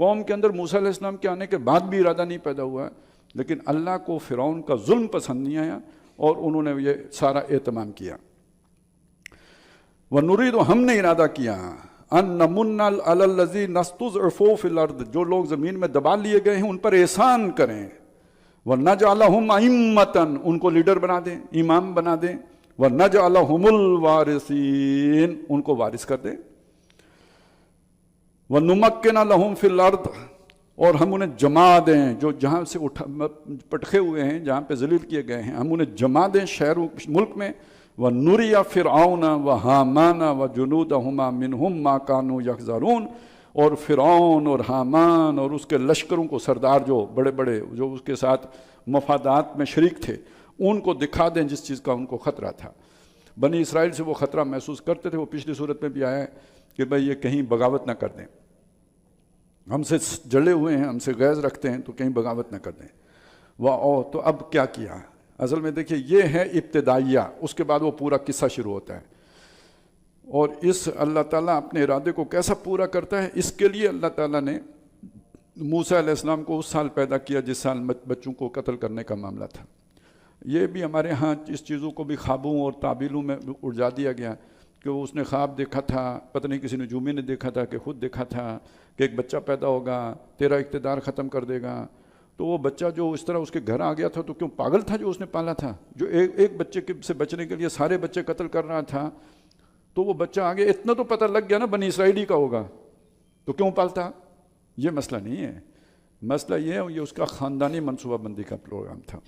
قوم کے اندر موسیٰ علیہ السلام کے آنے کے بعد بھی ارادہ نہیں پیدا ہوا ہے، لیکن اللہ کو فرعون کا ظلم پسند نہیں آیا اور انہوں نے یہ سارا اہتمام کیا۔ وَنُرِيدُ ہم نے ارادہ کیا ان نمن علی الذین استضعفوا فی الارض، جو لوگ زمین میں دبا لیے گئے ہیں ان پر احسان کریں، وَنَجْعَلَهُمْ أَئِمَّةً ان کو لیڈر بنا دیں، امام بنا دیں، وَنَجْعَلَهُمُ الْوَارِثِينَ ان کو وارث کر دیں، وَنُمَكِّنَ لَهُمْ فِي الْأَرْضِ اور ہم انہیں جما دیں، جو جہاں سے پٹخے ہوئے ہیں، جہاں پہ ذلیل کیے گئے ہیں، ہم انہیں جما دیں شہروں ملک میں، وَنُرِيَ فِرْعَوْنَ وَحَامَانَ وَجُنُودَهُمَا مِنْهُمْ مَا كَانُوا يَحْذَرُونَ اور فرعون اور حامان اور اس کے لشکروں کو، سردار جو بڑے بڑے جو اس کے ساتھ مفادات میں شریک تھے، ان کو دکھا دیں جس چیز کا ان کو خطرہ تھا۔ بنی اسرائیل سے وہ خطرہ محسوس کرتے تھے، وہ پچھلی صورت میں بھی آیا ہے کہ بھئی یہ کہیں بغاوت نہ کر دیں، ہم سے جڑے ہوئے ہیں، ہم سے غیظ رکھتے ہیں تو کہیں بغاوت نہ کر دیں۔ تو اب کیا کیا؟ اصل میں دیکھیے یہ ہے ابتدائیہ، اس کے بعد وہ پورا قصہ شروع ہوتا ہے، اور اس اللہ تعالیٰ اپنے ارادے کو کیسا پورا کرتا ہے، اس کے لیے اللہ تعالیٰ نے موسیٰ علیہ السلام کو اس سال پیدا کیا جس سال بچوں کو قتل کرنے کا معاملہ تھا۔ یہ بھی ہمارے ہاں اس چیزوں کو بھی خوابوں اور تعبیروں میں الجھا دیا گیا کہ اس نے خواب دیکھا تھا، پتہ نہیں کسی نجومی نے دیکھا تھا کہ خود دیکھا تھا کہ ایک بچہ پیدا ہوگا، تیرا اقتدار ختم کر دے گا۔ تو وہ بچہ جو اس طرح اس کے گھر آ گیا تھا تو کیوں پاگل تھا جو اس نے پالا تھا، جو ایک بچے سے بچنے کے لیے سارے بچے قتل کر رہا تھا؟ تو وہ بچہ آگے اتنا تو پتہ لگ گیا نا بنی اسرائیلی کا ہوگا، تو کیوں پالتا؟ یہ مسئلہ نہیں ہے، مسئلہ یہ ہے یہ اس کا خاندانی منصوبہ بندی کا پروگرام تھا۔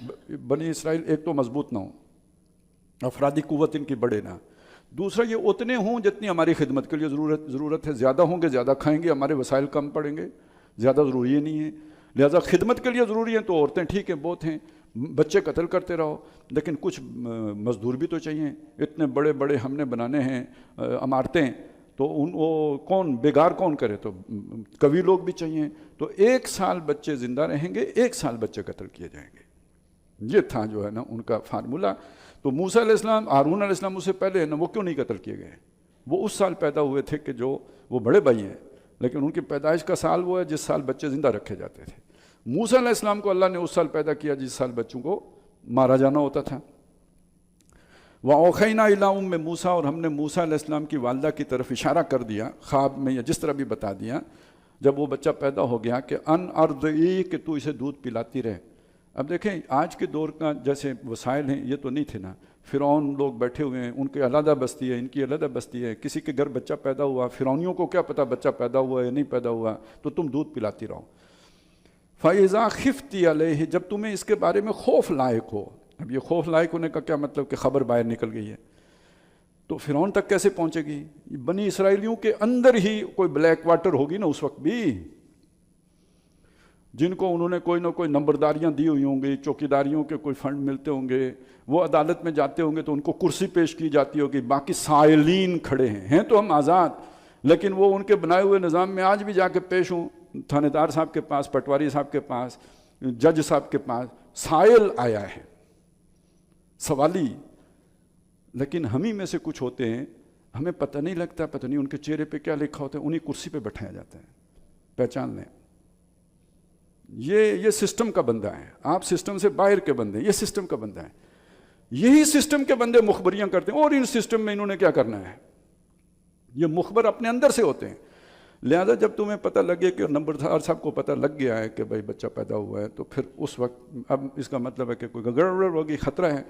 بنی اسرائیل ایک تو مضبوط نہ ہوں، افرادی قوت ان کی بڑھے نہ، دوسرا یہ اتنے ہوں جتنی ہماری خدمت کے لیے ضرورت ہے، زیادہ ہوں گے زیادہ کھائیں گے، ہمارے وسائل کم پڑیں گے، زیادہ ضروری نہیں ہے، لہذا خدمت کے لیے ضروری ہیں تو عورتیں ٹھیک ہیں بہت ہیں، بچے قتل کرتے رہو، لیکن کچھ مزدور بھی تو چاہیے، اتنے بڑے بڑے ہم نے بنانے ہیں عمارتیں، تو وہ کون بیگار کون کرے، تو قوی لوگ بھی چاہیے، تو 1 سال بچے زندہ رہیں گے، 1 سال بچے قتل کیے جائیں گے، یہ تھا جو ہے نا ان کا فارمولہ۔ تو موسیٰ علیہ السلام، ہارون علیہ السلام اس سے پہلے نا وہ کیوں نہیں قتل کیے گئے؟ وہ اس سال پیدا ہوئے تھے کہ جو وہ بڑے بھائی ہیں، لیکن ان کی پیدائش کا سال وہ ہے جس سال بچے زندہ رکھے جاتے تھے۔ موسیٰ علیہ السلام کو اللہ نے اس سال پیدا کیا جس سال بچوں کو مارا جانا ہوتا تھا۔ وَأَوْحَيْنَا إِلَىٰ أُمِّ مُوسَىٰ اور ہم نے موسیٰ علیہ السلام کی والدہ کی طرف اشارہ کر دیا خواب میں، یا جس طرح بھی بتا دیا جب وہ بچہ پیدا ہو گیا کہ ان ارضعی کہ تو اسے دودھ پلاتی رہے۔ اب دیکھیں آج کے دور کا جیسے وسائل ہیں یہ تو نہیں تھے نا، فرعون لوگ بیٹھے ہوئے ہیں، ان کی علیحدہ بستی ہے، ان کی علیحدہ بستی ہے، کسی کے گھر بچہ پیدا ہوا، فرعونیوں کو کیا پتہ بچہ پیدا ہوا یا نہیں پیدا ہوا، تو تم دودھ پلاتی رہو۔ فَإِذَا خِفْتِ عَلَيْهِ جب تمہیں اس کے بارے میں خوف لائق ہو۔ اب یہ خوف لائق ہونے کا کیا مطلب کہ خبر باہر نکل گئی ہے، تو فرعون تک کیسے پہنچے گی؟ بنی اسرائیلیوں کے اندر ہی کوئی بلیک واٹر ہوگی نا اس وقت بھی، جن کو انہوں نے کوئی نہ کوئی نمبرداریاں دی ہوئی ہوں گی، چوکیداریوں کے کوئی فنڈ ملتے ہوں گے، وہ عدالت میں جاتے ہوں گے تو ان کو کرسی پیش کی جاتی ہوگی، باقی سائلین کھڑے ہیں تو ہم آزاد، لیکن وہ ان کے بنائے ہوئے نظام میں آج بھی جا کے پیش ہوں، تھانے دار صاحب کے پاس، پٹواری صاحب کے پاس، جج صاحب کے پاس، سائل آیا ہے، سوالی، لیکن ہم ہی میں سے کچھ ہوتے ہیں ہمیں پتہ نہیں لگتا، پتہ نہیں ان کے چہرے پہ کیا لکھا ہوتا ہے، انہیں کرسی پہ بٹھایا جاتا ہے، پہچان لیں۔ یہ سسٹم کا بندہ ہے، آپ سسٹم سے باہر کے بندے ہیں، یہ سسٹم کا بندہ ہے، یہی سسٹم کے بندے مخبریاں کرتے ہیں، اور ان سسٹم میں انہوں نے کیا کرنا ہے، یہ مخبر اپنے اندر سے ہوتے ہیں۔ لہذا جب تمہیں پتہ لگے کہ نمبردار صاحب کو پتہ لگ گیا ہے کہ بھائی بچہ پیدا ہوا ہے، تو پھر اس وقت اب اس کا مطلب ہے کہ کوئی گڑبڑ ہوگی، خطرہ ہے،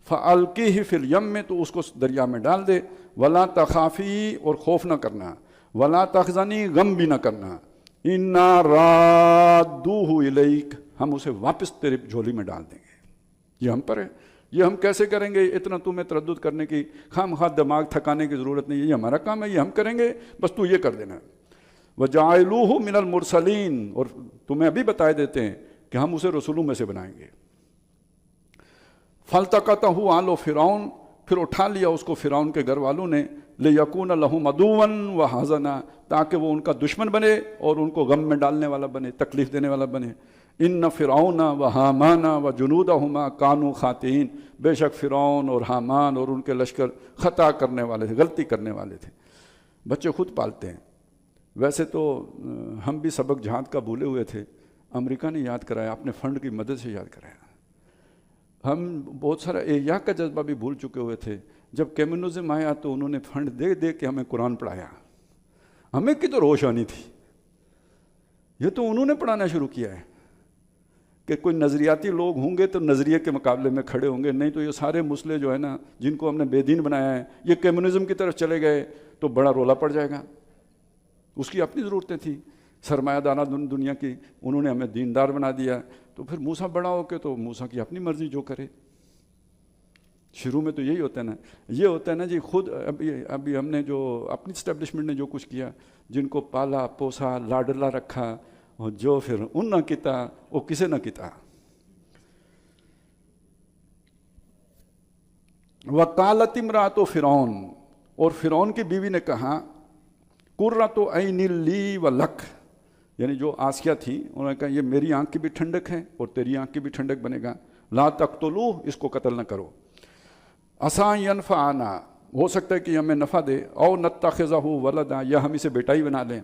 فَأَلْقِهِ فِي الْيَمِّ میں تو اس کو دریا میں ڈال دے، وَلَا تَخَافِي اور خوف نہ کرنا، وَلَا تَحْزَنِي غم بھی نہ کرنا، اِنَّا رَادُّوهُ إِلَيْكَ ہم اسے واپس تیرے جھولی میں ڈال دیں گے۔ یہ ہم پر ہے، یہ ہم کیسے کریں گے؟ اتنا تمہیں تردد کرنے کی خام خواہ دماغ تھکانے کی ضرورت نہیں ہے، یہ ہمارا کام ہے، یہ ہم کریں گے، بس تو یہ کر دینا۔ وَجَعَلُوهُ مِنَ الْمُرْسَلِينَ اور تمہیں ابھی بتائے دیتے ہیں کہ ہم اسے رسولوں میں سے بنائیں گے۔ فَالْتَقَطَهُ آلُ فِرْعَوْنَ پھر اٹھا لیا اس کو فرعون کے گھر والوں نے، لِيَكُونَ لَهُمْ عَدُوًّا وَحَزَنًا تاکہ وہ ان کا دشمن بنے اور ان کو غم میں ڈالنے والا بنے، تکلیف دینے والا بنے۔ ان فرعون وحامان وجنودہما کانوا خاطئین بے شک فرعون اور حامان اور ان کے لشکر خطا کرنے والے تھے، غلطی کرنے والے تھے۔ بچے خود پالتے ہیں، ویسے تو ہم بھی سبق جہاد کا بھولے ہوئے تھے، امریکہ نے یاد کرایا، اپنے فنڈ کی مدد سے یاد کرایا۔ ہم بہت سارا احیاء کا جذبہ بھی بھول چکے ہوئے تھے، جب کمیونزم آیا تو انہوں نے فنڈ دے دے کے ہمیں قرآن پڑھایا، ہمیں کی تو روش آنی تھی، یہ تو انہوں نے پڑھانا شروع کیا ہے کہ کوئی نظریاتی لوگ ہوں گے تو نظریے کے مقابلے میں کھڑے ہوں گے، نہیں تو یہ سارے مسلے جو ہے نا جن کو ہم نے بے دین بنایا ہے، یہ کمیونزم کی طرف چلے گئے تو بڑا رولا پڑ جائے گا۔ اس کی اپنی ضرورتیں تھیں سرمایہ دارہ دنیا کی، انہوں نے ہمیں دیندار بنا دیا، تو پھر موسیٰ بڑا ہو کے تو موسیٰ کی اپنی مرضی جو کرے۔ شروع میں تو یہی ہوتا ہے نا، یہ ہوتا ہے نا جی، خود ابھی ہم نے جو اپنی اسٹیبلشمنٹ نے جو کچھ کیا، جن کو پالا پوسا لاڈلا رکھا، اور جو پھر ان نہ کیتا وہ کسے نہ کیتا۔ وقالت امرأۃ فرعون، اور فرعون کی بیوی نے کہا، قرۃ عین لی ولک، یعنی جو آسیہ تھی انہوں نے کہا یہ میری آنکھ کی بھی ٹھنڈک ہے اور تیری آنکھ کی بھی ٹھنڈک بنے گا، لا تقتلوہ، اس کو قتل نہ کرو، عسیٰ ینفعنا، ہو سکتا ہے کہ ہمیں نفع دے، او نتخذہ ولدا، یا ہم اسے بیٹا ہی بنا لیں،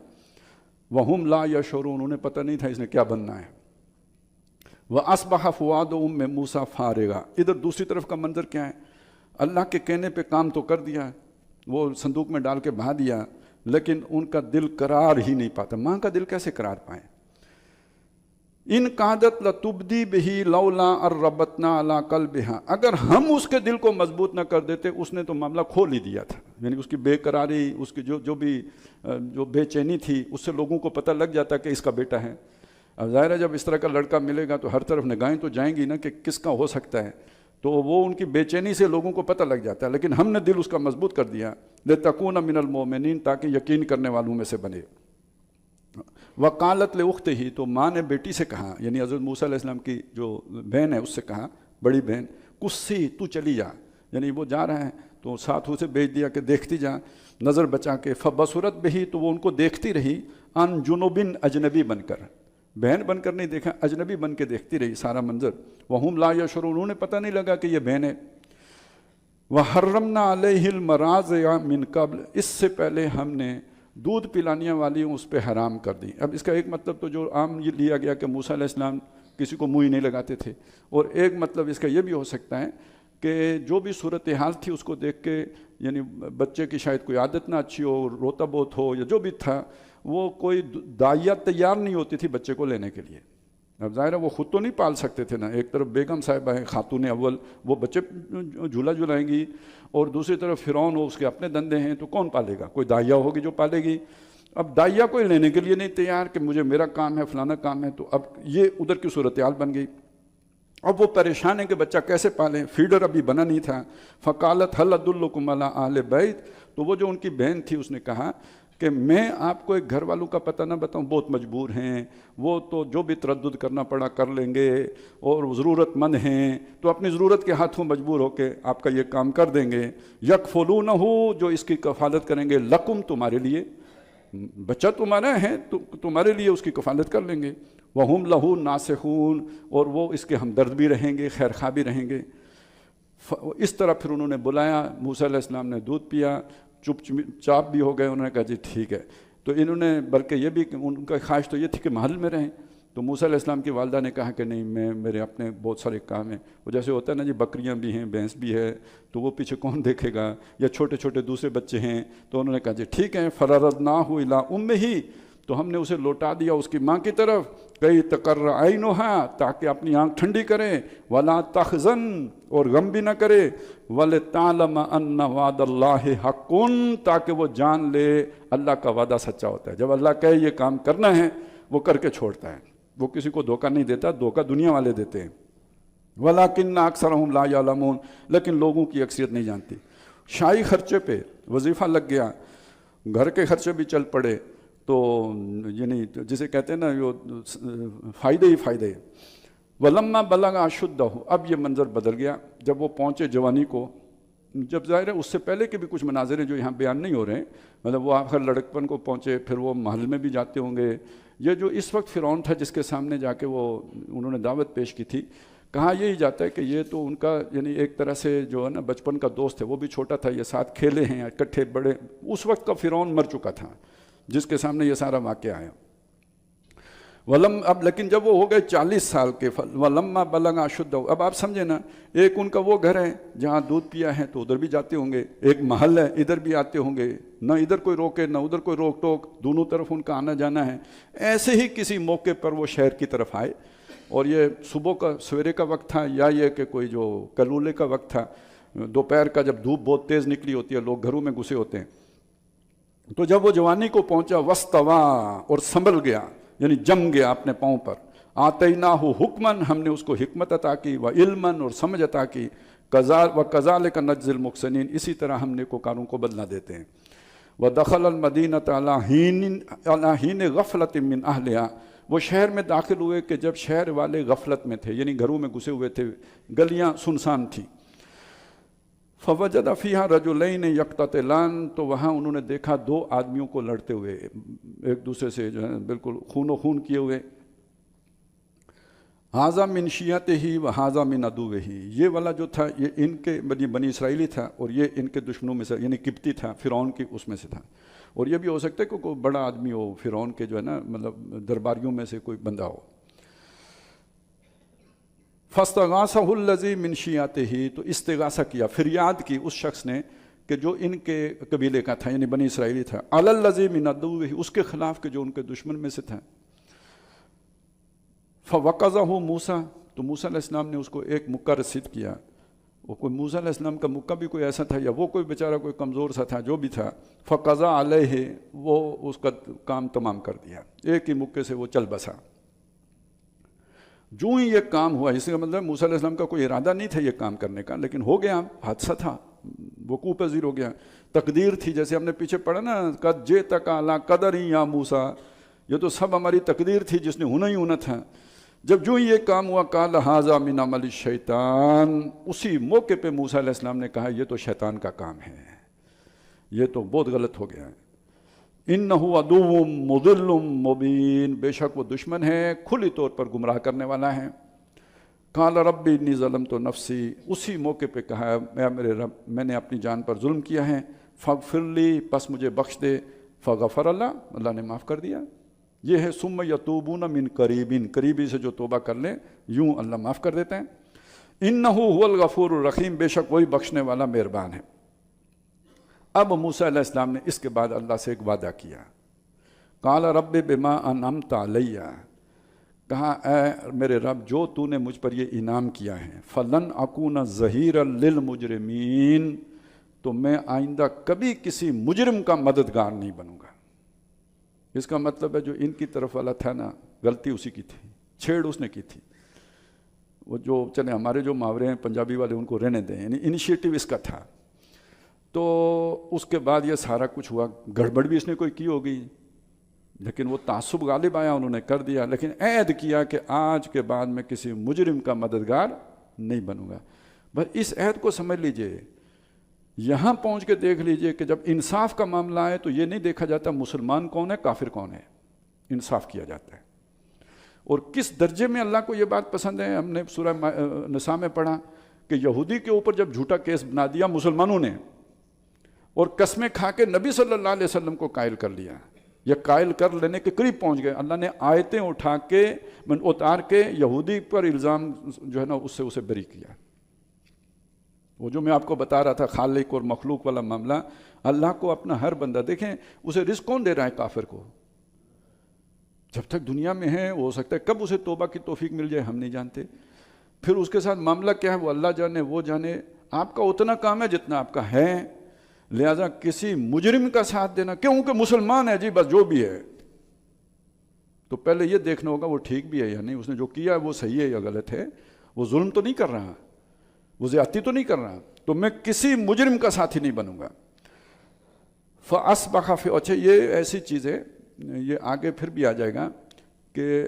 وہم لا یشعرون، انہیں پتہ نہیں تھا اس نے کیا بننا ہے۔ وَأَصْبَحَ فُؤَادُ أُمِّ مُوسَىٰ فارغا، ادھر دوسری طرف کا منظر کیا ہے، اللہ کے کہنے پہ کام تو کر دیا، وہ صندوق میں ڈال کے بہا دیا، لیکن ان کا دل قرار ہی نہیں پاتا۔ ماں کا دل کیسے قرار پائے؟ ان قادت لتبدی بہی لولا اربتنا علی قلبہا، اگر ہم اس کے دل کو مضبوط نہ کر دیتے، اس نے تو معاملہ کھول ہی دیا تھا، یعنی اس کی بے قراری، اس کی جو بے چینی تھی، اس سے لوگوں کو پتہ لگ جاتا کہ اس کا بیٹا ہے۔ اب ظاہر ہے جب اس طرح کا لڑکا ملے گا تو ہر طرف نگاہیں تو جائیں گی نا کہ کس کا ہو سکتا ہے، تو وہ ان کی بے چینی سے لوگوں کو پتہ لگ جاتا ہے، لیکن ہم نے دل اس کا مضبوط کر دیا، لتکون من المؤمنین، تاکہ یقین کرنے والوں میں سے بنے۔ وقالت لأختہ، تو ماں نے بیٹی سے کہا، یعنی حضرت موسیٰ علیہ السلام کی جو بہن ہے اس سے کہا، بڑی بہن، قصی، تو چلی جا، یعنی وہ جا رہا ہے تو ساتھ اسے بھیج دیا کہ دیکھتی جا، نظر بچا کے، فبصرت بہی، تو وہ ان کو دیکھتی رہی، عن جنوب، اجنبی بن کر، بہن بن کر نہیں دیکھا، اجنبی بن کے دیکھتی رہی سارا منظر، وہم لا یشعرون، انہوں نے پتہ نہیں لگا کہ یہ بہن ہے۔ وحرمنا علیہ المراضع من قبل، اس سے پہلے ہم نے دودھ پلانیاں والی اس پہ حرام کر دی۔ اب اس کا ایک مطلب تو جو عام یہ لیا گیا کہ موسیٰ علیہ السلام کسی کو منہ ہی نہیں لگاتے تھے، اور ایک مطلب اس کا یہ بھی ہو سکتا ہے کہ جو بھی صورتحال تھی اس کو دیکھ کے، یعنی بچے کی شاید کوئی عادت نہ اچھی ہو، روتا بہت ہو، یا جو بھی تھا، وہ کوئی دائیا تیار نہیں ہوتی تھی بچے کو لینے کے لیے۔ اب ظاہر ہے وہ خود تو نہیں پال سکتے تھے نا، ایک طرف بیگم صاحبہ ہے خاتون اول، وہ بچے جھولا جھلائیں گی، اور دوسری طرف فرعون ہو، اس کے اپنے دندے ہیں، تو کون پالے گا؟ کوئی دائیا ہوگی جو پالے گی۔ اب دائیا کوئی لینے کے لیے نہیں تیار کہ مجھے میرا کام ہے، فلانا کام ہے، تو اب یہ ادھر کی صورتحال بن گئی۔ اب وہ پریشان ہے کہ بچہ کیسے پالیں، فیڈر ابھی بنا نہیں تھا۔ فقالت هل ادلکم علی اہل بیت، تو وہ جو ان کی بہن تھی اس نے کہا کہ میں آپ کو ایک گھر والوں کا پتہ نہ بتاؤں، بہت مجبور ہیں، وہ تو جو بھی تردد کرنا پڑا کر لیں گے، اور ضرورت مند ہیں تو اپنی ضرورت کے ہاتھوں مجبور ہو کے آپ کا یہ کام کر دیں گے۔ یکفلونہ، جو اس کی کفالت کریں گے، لکم، تمہارے لیے، بچہ تمہارا ہے تو تمہارے لیے اس کی کفالت کر لیں گے، وہم لہو ناصحون، اور وہ اس کے ہمدرد بھی رہیں گے، خیر خواہ بھی رہیں گے۔ اس طرح پھر انہوں نے بلایا، موسیٰ علیہ السلام نے دودھ پیا، چپ چاپ بھی ہو گئے، انہوں نے کہا جی ٹھیک ہے۔ تو انہوں نے بلکہ یہ بھی، ان کا خواہش تو یہ تھی کہ محل میں رہیں، تو موسیٰ علیہ السلام کی والدہ نے کہا کہ نہیں، میرے اپنے بہت سارے کام ہیں، وہ جیسے ہوتا ہے نا جی، بکریاں بھی ہیں، بھینس بھی ہے، تو وہ پیچھے کون دیکھے گا، یا چھوٹے چھوٹے دوسرے بچے ہیں، تو انہوں نے کہا جی ٹھیک ہے۔ فَرَرَدْنَاهُ إِلَىٰ أُمِّهِ، تو ہم نے اسے لوٹا دیا اس کی ماں کی طرف، کئی تقر عینها، تاکہ اپنی آنکھ ٹھنڈی کرے، ولا تحزن، اور غم بھی نہ کرے، ولتعلم ان وعد اللہ حق، تاکہ وہ جان لے اللہ کا وعدہ سچا ہوتا ہے، جب اللہ کہے یہ کام کرنا ہے وہ کر کے چھوڑتا ہے، وہ کسی کو دھوکہ نہیں دیتا، دھوکہ دنیا والے دیتے ہیں۔ ولکن اکثرهم لا یعلمون، لیکن لوگوں کی اکثریت نہیں جانتی۔ شاہی خرچے پہ وظیفہ لگ گیا، گھر کے خرچے بھی چل پڑے، تو یعنی جسے کہتے ہیں نا فائدے ہی فائدے۔ ولما بلغ اشدہ، اب یہ منظر بدل گیا جب وہ پہنچے جوانی کو، جب ظاہر ہے اس سے پہلے کے بھی کچھ مناظر ہیں جو یہاں بیان نہیں ہو رہے ہیں، مطلب وہ آخر لڑکپن کو پہنچے، پھر وہ محل میں بھی جاتے ہوں گے۔ یہ جو اس وقت فرعون تھا جس کے سامنے جا کے وہ انہوں نے دعوت پیش کی تھی، کہا یہی جاتا ہے کہ یہ تو ان کا یعنی ایک طرح سے جو ہے نا بچپن کا دوست ہے، وہ بھی چھوٹا تھا، یہ ساتھ کھیلے ہیں اکٹھے بڑے، اس وقت کا فرعون مر چکا تھا، جس کے سامنے یہ سارا واقعہ آیا. اب لیکن جب وہ ہو گئے 40 سال کے, ولما بلغ اشدہ, اب آپ سمجھے نا, ایک ان کا وہ گھر ہے جہاں دودھ پیا ہے تو ادھر بھی جاتے ہوں گے, ایک محل ہے ادھر بھی آتے ہوں گے, نہ ادھر کوئی روکے نہ ادھر کوئی روک ٹوک, دونوں طرف ان کا آنا جانا ہے. ایسے ہی کسی موقع پر وہ شہر کی طرف آئے, اور یہ صبح کا سویرے کا وقت تھا, یا یہ کہ کوئی جو کلولے کا وقت تھا, دوپہر کا جب دھوپ بہت تیز نکلی ہوتی ہے, لوگ گھروں میں گھسے ہوتے ہیں. تو جب وہ جوانی کو پہنچا, وستوا, اور سنبھل گیا, یعنی جم گیا اپنے پاؤں پر. آتیناہ حکمن, ہم نے اس کو حکمت عطا کی, و علمن, اور سمجھ عطا کی. وکذالک نجزی المحسنین, اسی طرح ہم نیکوکاروں کو بدلہ دیتے ہیں. ودخل المدینۃ علی حین غفلۃ من اہلہا, وہ شہر میں داخل ہوئے کہ جب شہر والے غفلت میں تھے, یعنی گھروں میں گھسے ہوئے تھے, گلیاں سنسان تھیں. فوجد فیہا رجلین یقتتلان, تو وہاں انہوں نے دیکھا دو آدمیوں کو لڑتے ہوئے, ایک دوسرے سے جو ہے بالکل خون و خون کیے ہوئے. ھذا من شیعتہ و ھذا من عدوہ, یہ والا جو تھا یہ ان کے بنی اسرائیلی تھا, اور یہ ان کے دشمنوں میں سے, یعنی قبطی تھا, فرعون کی اس میں سے تھا. اور یہ بھی ہو سکتا ہے کہ کوئی بڑا آدمی ہو, فرعون کے جو ہے نا مطلب درباریوں میں سے کوئی بندہ ہو. فاستغاثہ الذی من شیعتہ, تو استغاثہ کیا, فریاد کی اس شخص نے کہ جو ان کے قبیلے کا تھا, یعنی بنی اسرائیلی تھا, علی الذی من عدوہ, اس کے خلاف کہ جو ان کے دشمن میں سے تھا. فوقظہ موسیٰ, تو موسیٰ علیہ السلام نے اس کو ایک مکہ رسید کیا. وہ کوئی موسیٰ علیہ السلام کا مکہ بھی کوئی ایسا تھا, یا وہ کوئی بیچارہ کوئی کمزور سا تھا, جو بھی تھا. فقضى علیہ, وہ اس کا کام تمام کر دیا, ایک ہی مکے سے وہ چل بسا. جو ہی یہ کام ہوا, اس کا مطلب موسیٰ علیہ السلام کا کوئی ارادہ نہیں تھا یہ کام کرنے کا, لیکن ہو گیا, حادثہ تھا, وقوع پذیر ہو گیا, تقدیر تھی. جیسے ہم نے پیچھے پڑھا نا, قد جئتک علی قدر یا موسیٰ, یہ تو سب ہماری تقدیر تھی جس نے ہونا ہی ہونا تھا. جب جو یہ کام ہوا, قال ھذا من عمل الشیطان, اسی موقع پہ موسیٰ علیہ السلام نے کہا یہ تو شیطان کا کام ہے, یہ تو بہت غلط ہو گیا ہے. انہ عدو مضل مبین, بے شک وہ دشمن ہے, کھلی طور پر گمراہ کرنے والا ہے. قال ربی انی ظلمت نفسی, اسی موقع پہ کہا میرے رب, میں نے اپنی جان پر ظلم کیا ہے. فاغفر لی, پس مجھے بخش دے. فغفر اللہ, اللہ نے معاف کر دیا. یہ ہے ثم یتوبون من قریبین, قریبی سے جو توبہ کر لیں یوں اللہ معاف کر دیتے ہیں. انہ هو الغفور الرحیم, بے شک وہی بخشنے والا مہربان ہے. اب موسیٰ علیہ السلام نے اس کے بعد اللہ سے ایک وعدہ کیا. قال رب بما انعمت علی, کہا اے میرے رب جو تو نے مجھ پر یہ انعام کیا ہے, فلن اکون ظہیرا للمجرمین, تو میں آئندہ کبھی کسی مجرم کا مددگار نہیں بنوں گا. اس کا مطلب ہے جو ان کی طرف والا تھا نا, غلطی اسی کی تھی, چھیڑ اس نے کی تھی. وہ جو چلے ہمارے جو محاورے ہیں پنجابی والے ان کو رہنے دیں, یعنی انیشیٹو اس کا تھا. تو اس کے بعد یہ سارا کچھ ہوا, گڑبڑ بھی اس نے کوئی کی ہوگی, لیکن وہ تعصب غالب آیا, انہوں نے کر دیا, لیکن عہد کیا کہ آج کے بعد میں کسی مجرم کا مددگار نہیں بنوں گا. بس اس عہد کو سمجھ لیجئے, یہاں پہنچ کے دیکھ لیجئے کہ جب انصاف کا معاملہ آئے تو یہ نہیں دیکھا جاتا مسلمان کون ہے کافر کون ہے, انصاف کیا جاتا ہے. اور کس درجے میں اللہ کو یہ بات پسند ہے, ہم نے سورہ نساء میں پڑھا کہ یہودی کے اوپر جب جھوٹا کیس بنا دیا مسلمانوں نے, اور قسمیں کھا کے نبی صلی اللہ علیہ وسلم کو قائل کر لیا, یہ قائل کر لینے کے قریب پہنچ گئے, اللہ نے آیتیں اٹھا کے اتار کے یہودی پر الزام جو ہے نا اس سے اسے بری کیا. وہ جو میں آپ کو بتا رہا تھا خالق اور مخلوق والا معاملہ, اللہ کو اپنا ہر بندہ, دیکھیں اسے رزق کون دے رہا ہے کافر کو, جب تک دنیا میں ہے ہو سکتا ہے کب اسے توبہ کی توفیق مل جائے ہم نہیں جانتے. پھر اس کے ساتھ معاملہ کیا ہے وہ اللہ جانے, وہ جانے. آپ کا اتنا کام ہے جتنا آپ کا ہے, لہذا کسی مجرم کا ساتھ دینا, کیونکہ مسلمان ہے جی بس جو بھی ہے, تو پہلے یہ دیکھنا ہوگا وہ ٹھیک بھی ہے یا نہیں, اس نے جو کیا ہے وہ صحیح ہے یا غلط ہے, وہ ظلم تو نہیں کر رہا, وہ زیادتی تو نہیں کر رہا, تو میں کسی مجرم کا ساتھی نہیں بنوں گا. فَأَصْبَحَ فِي, اچھا یہ ایسی چیز ہے, یہ آگے پھر بھی آ جائے گا کہ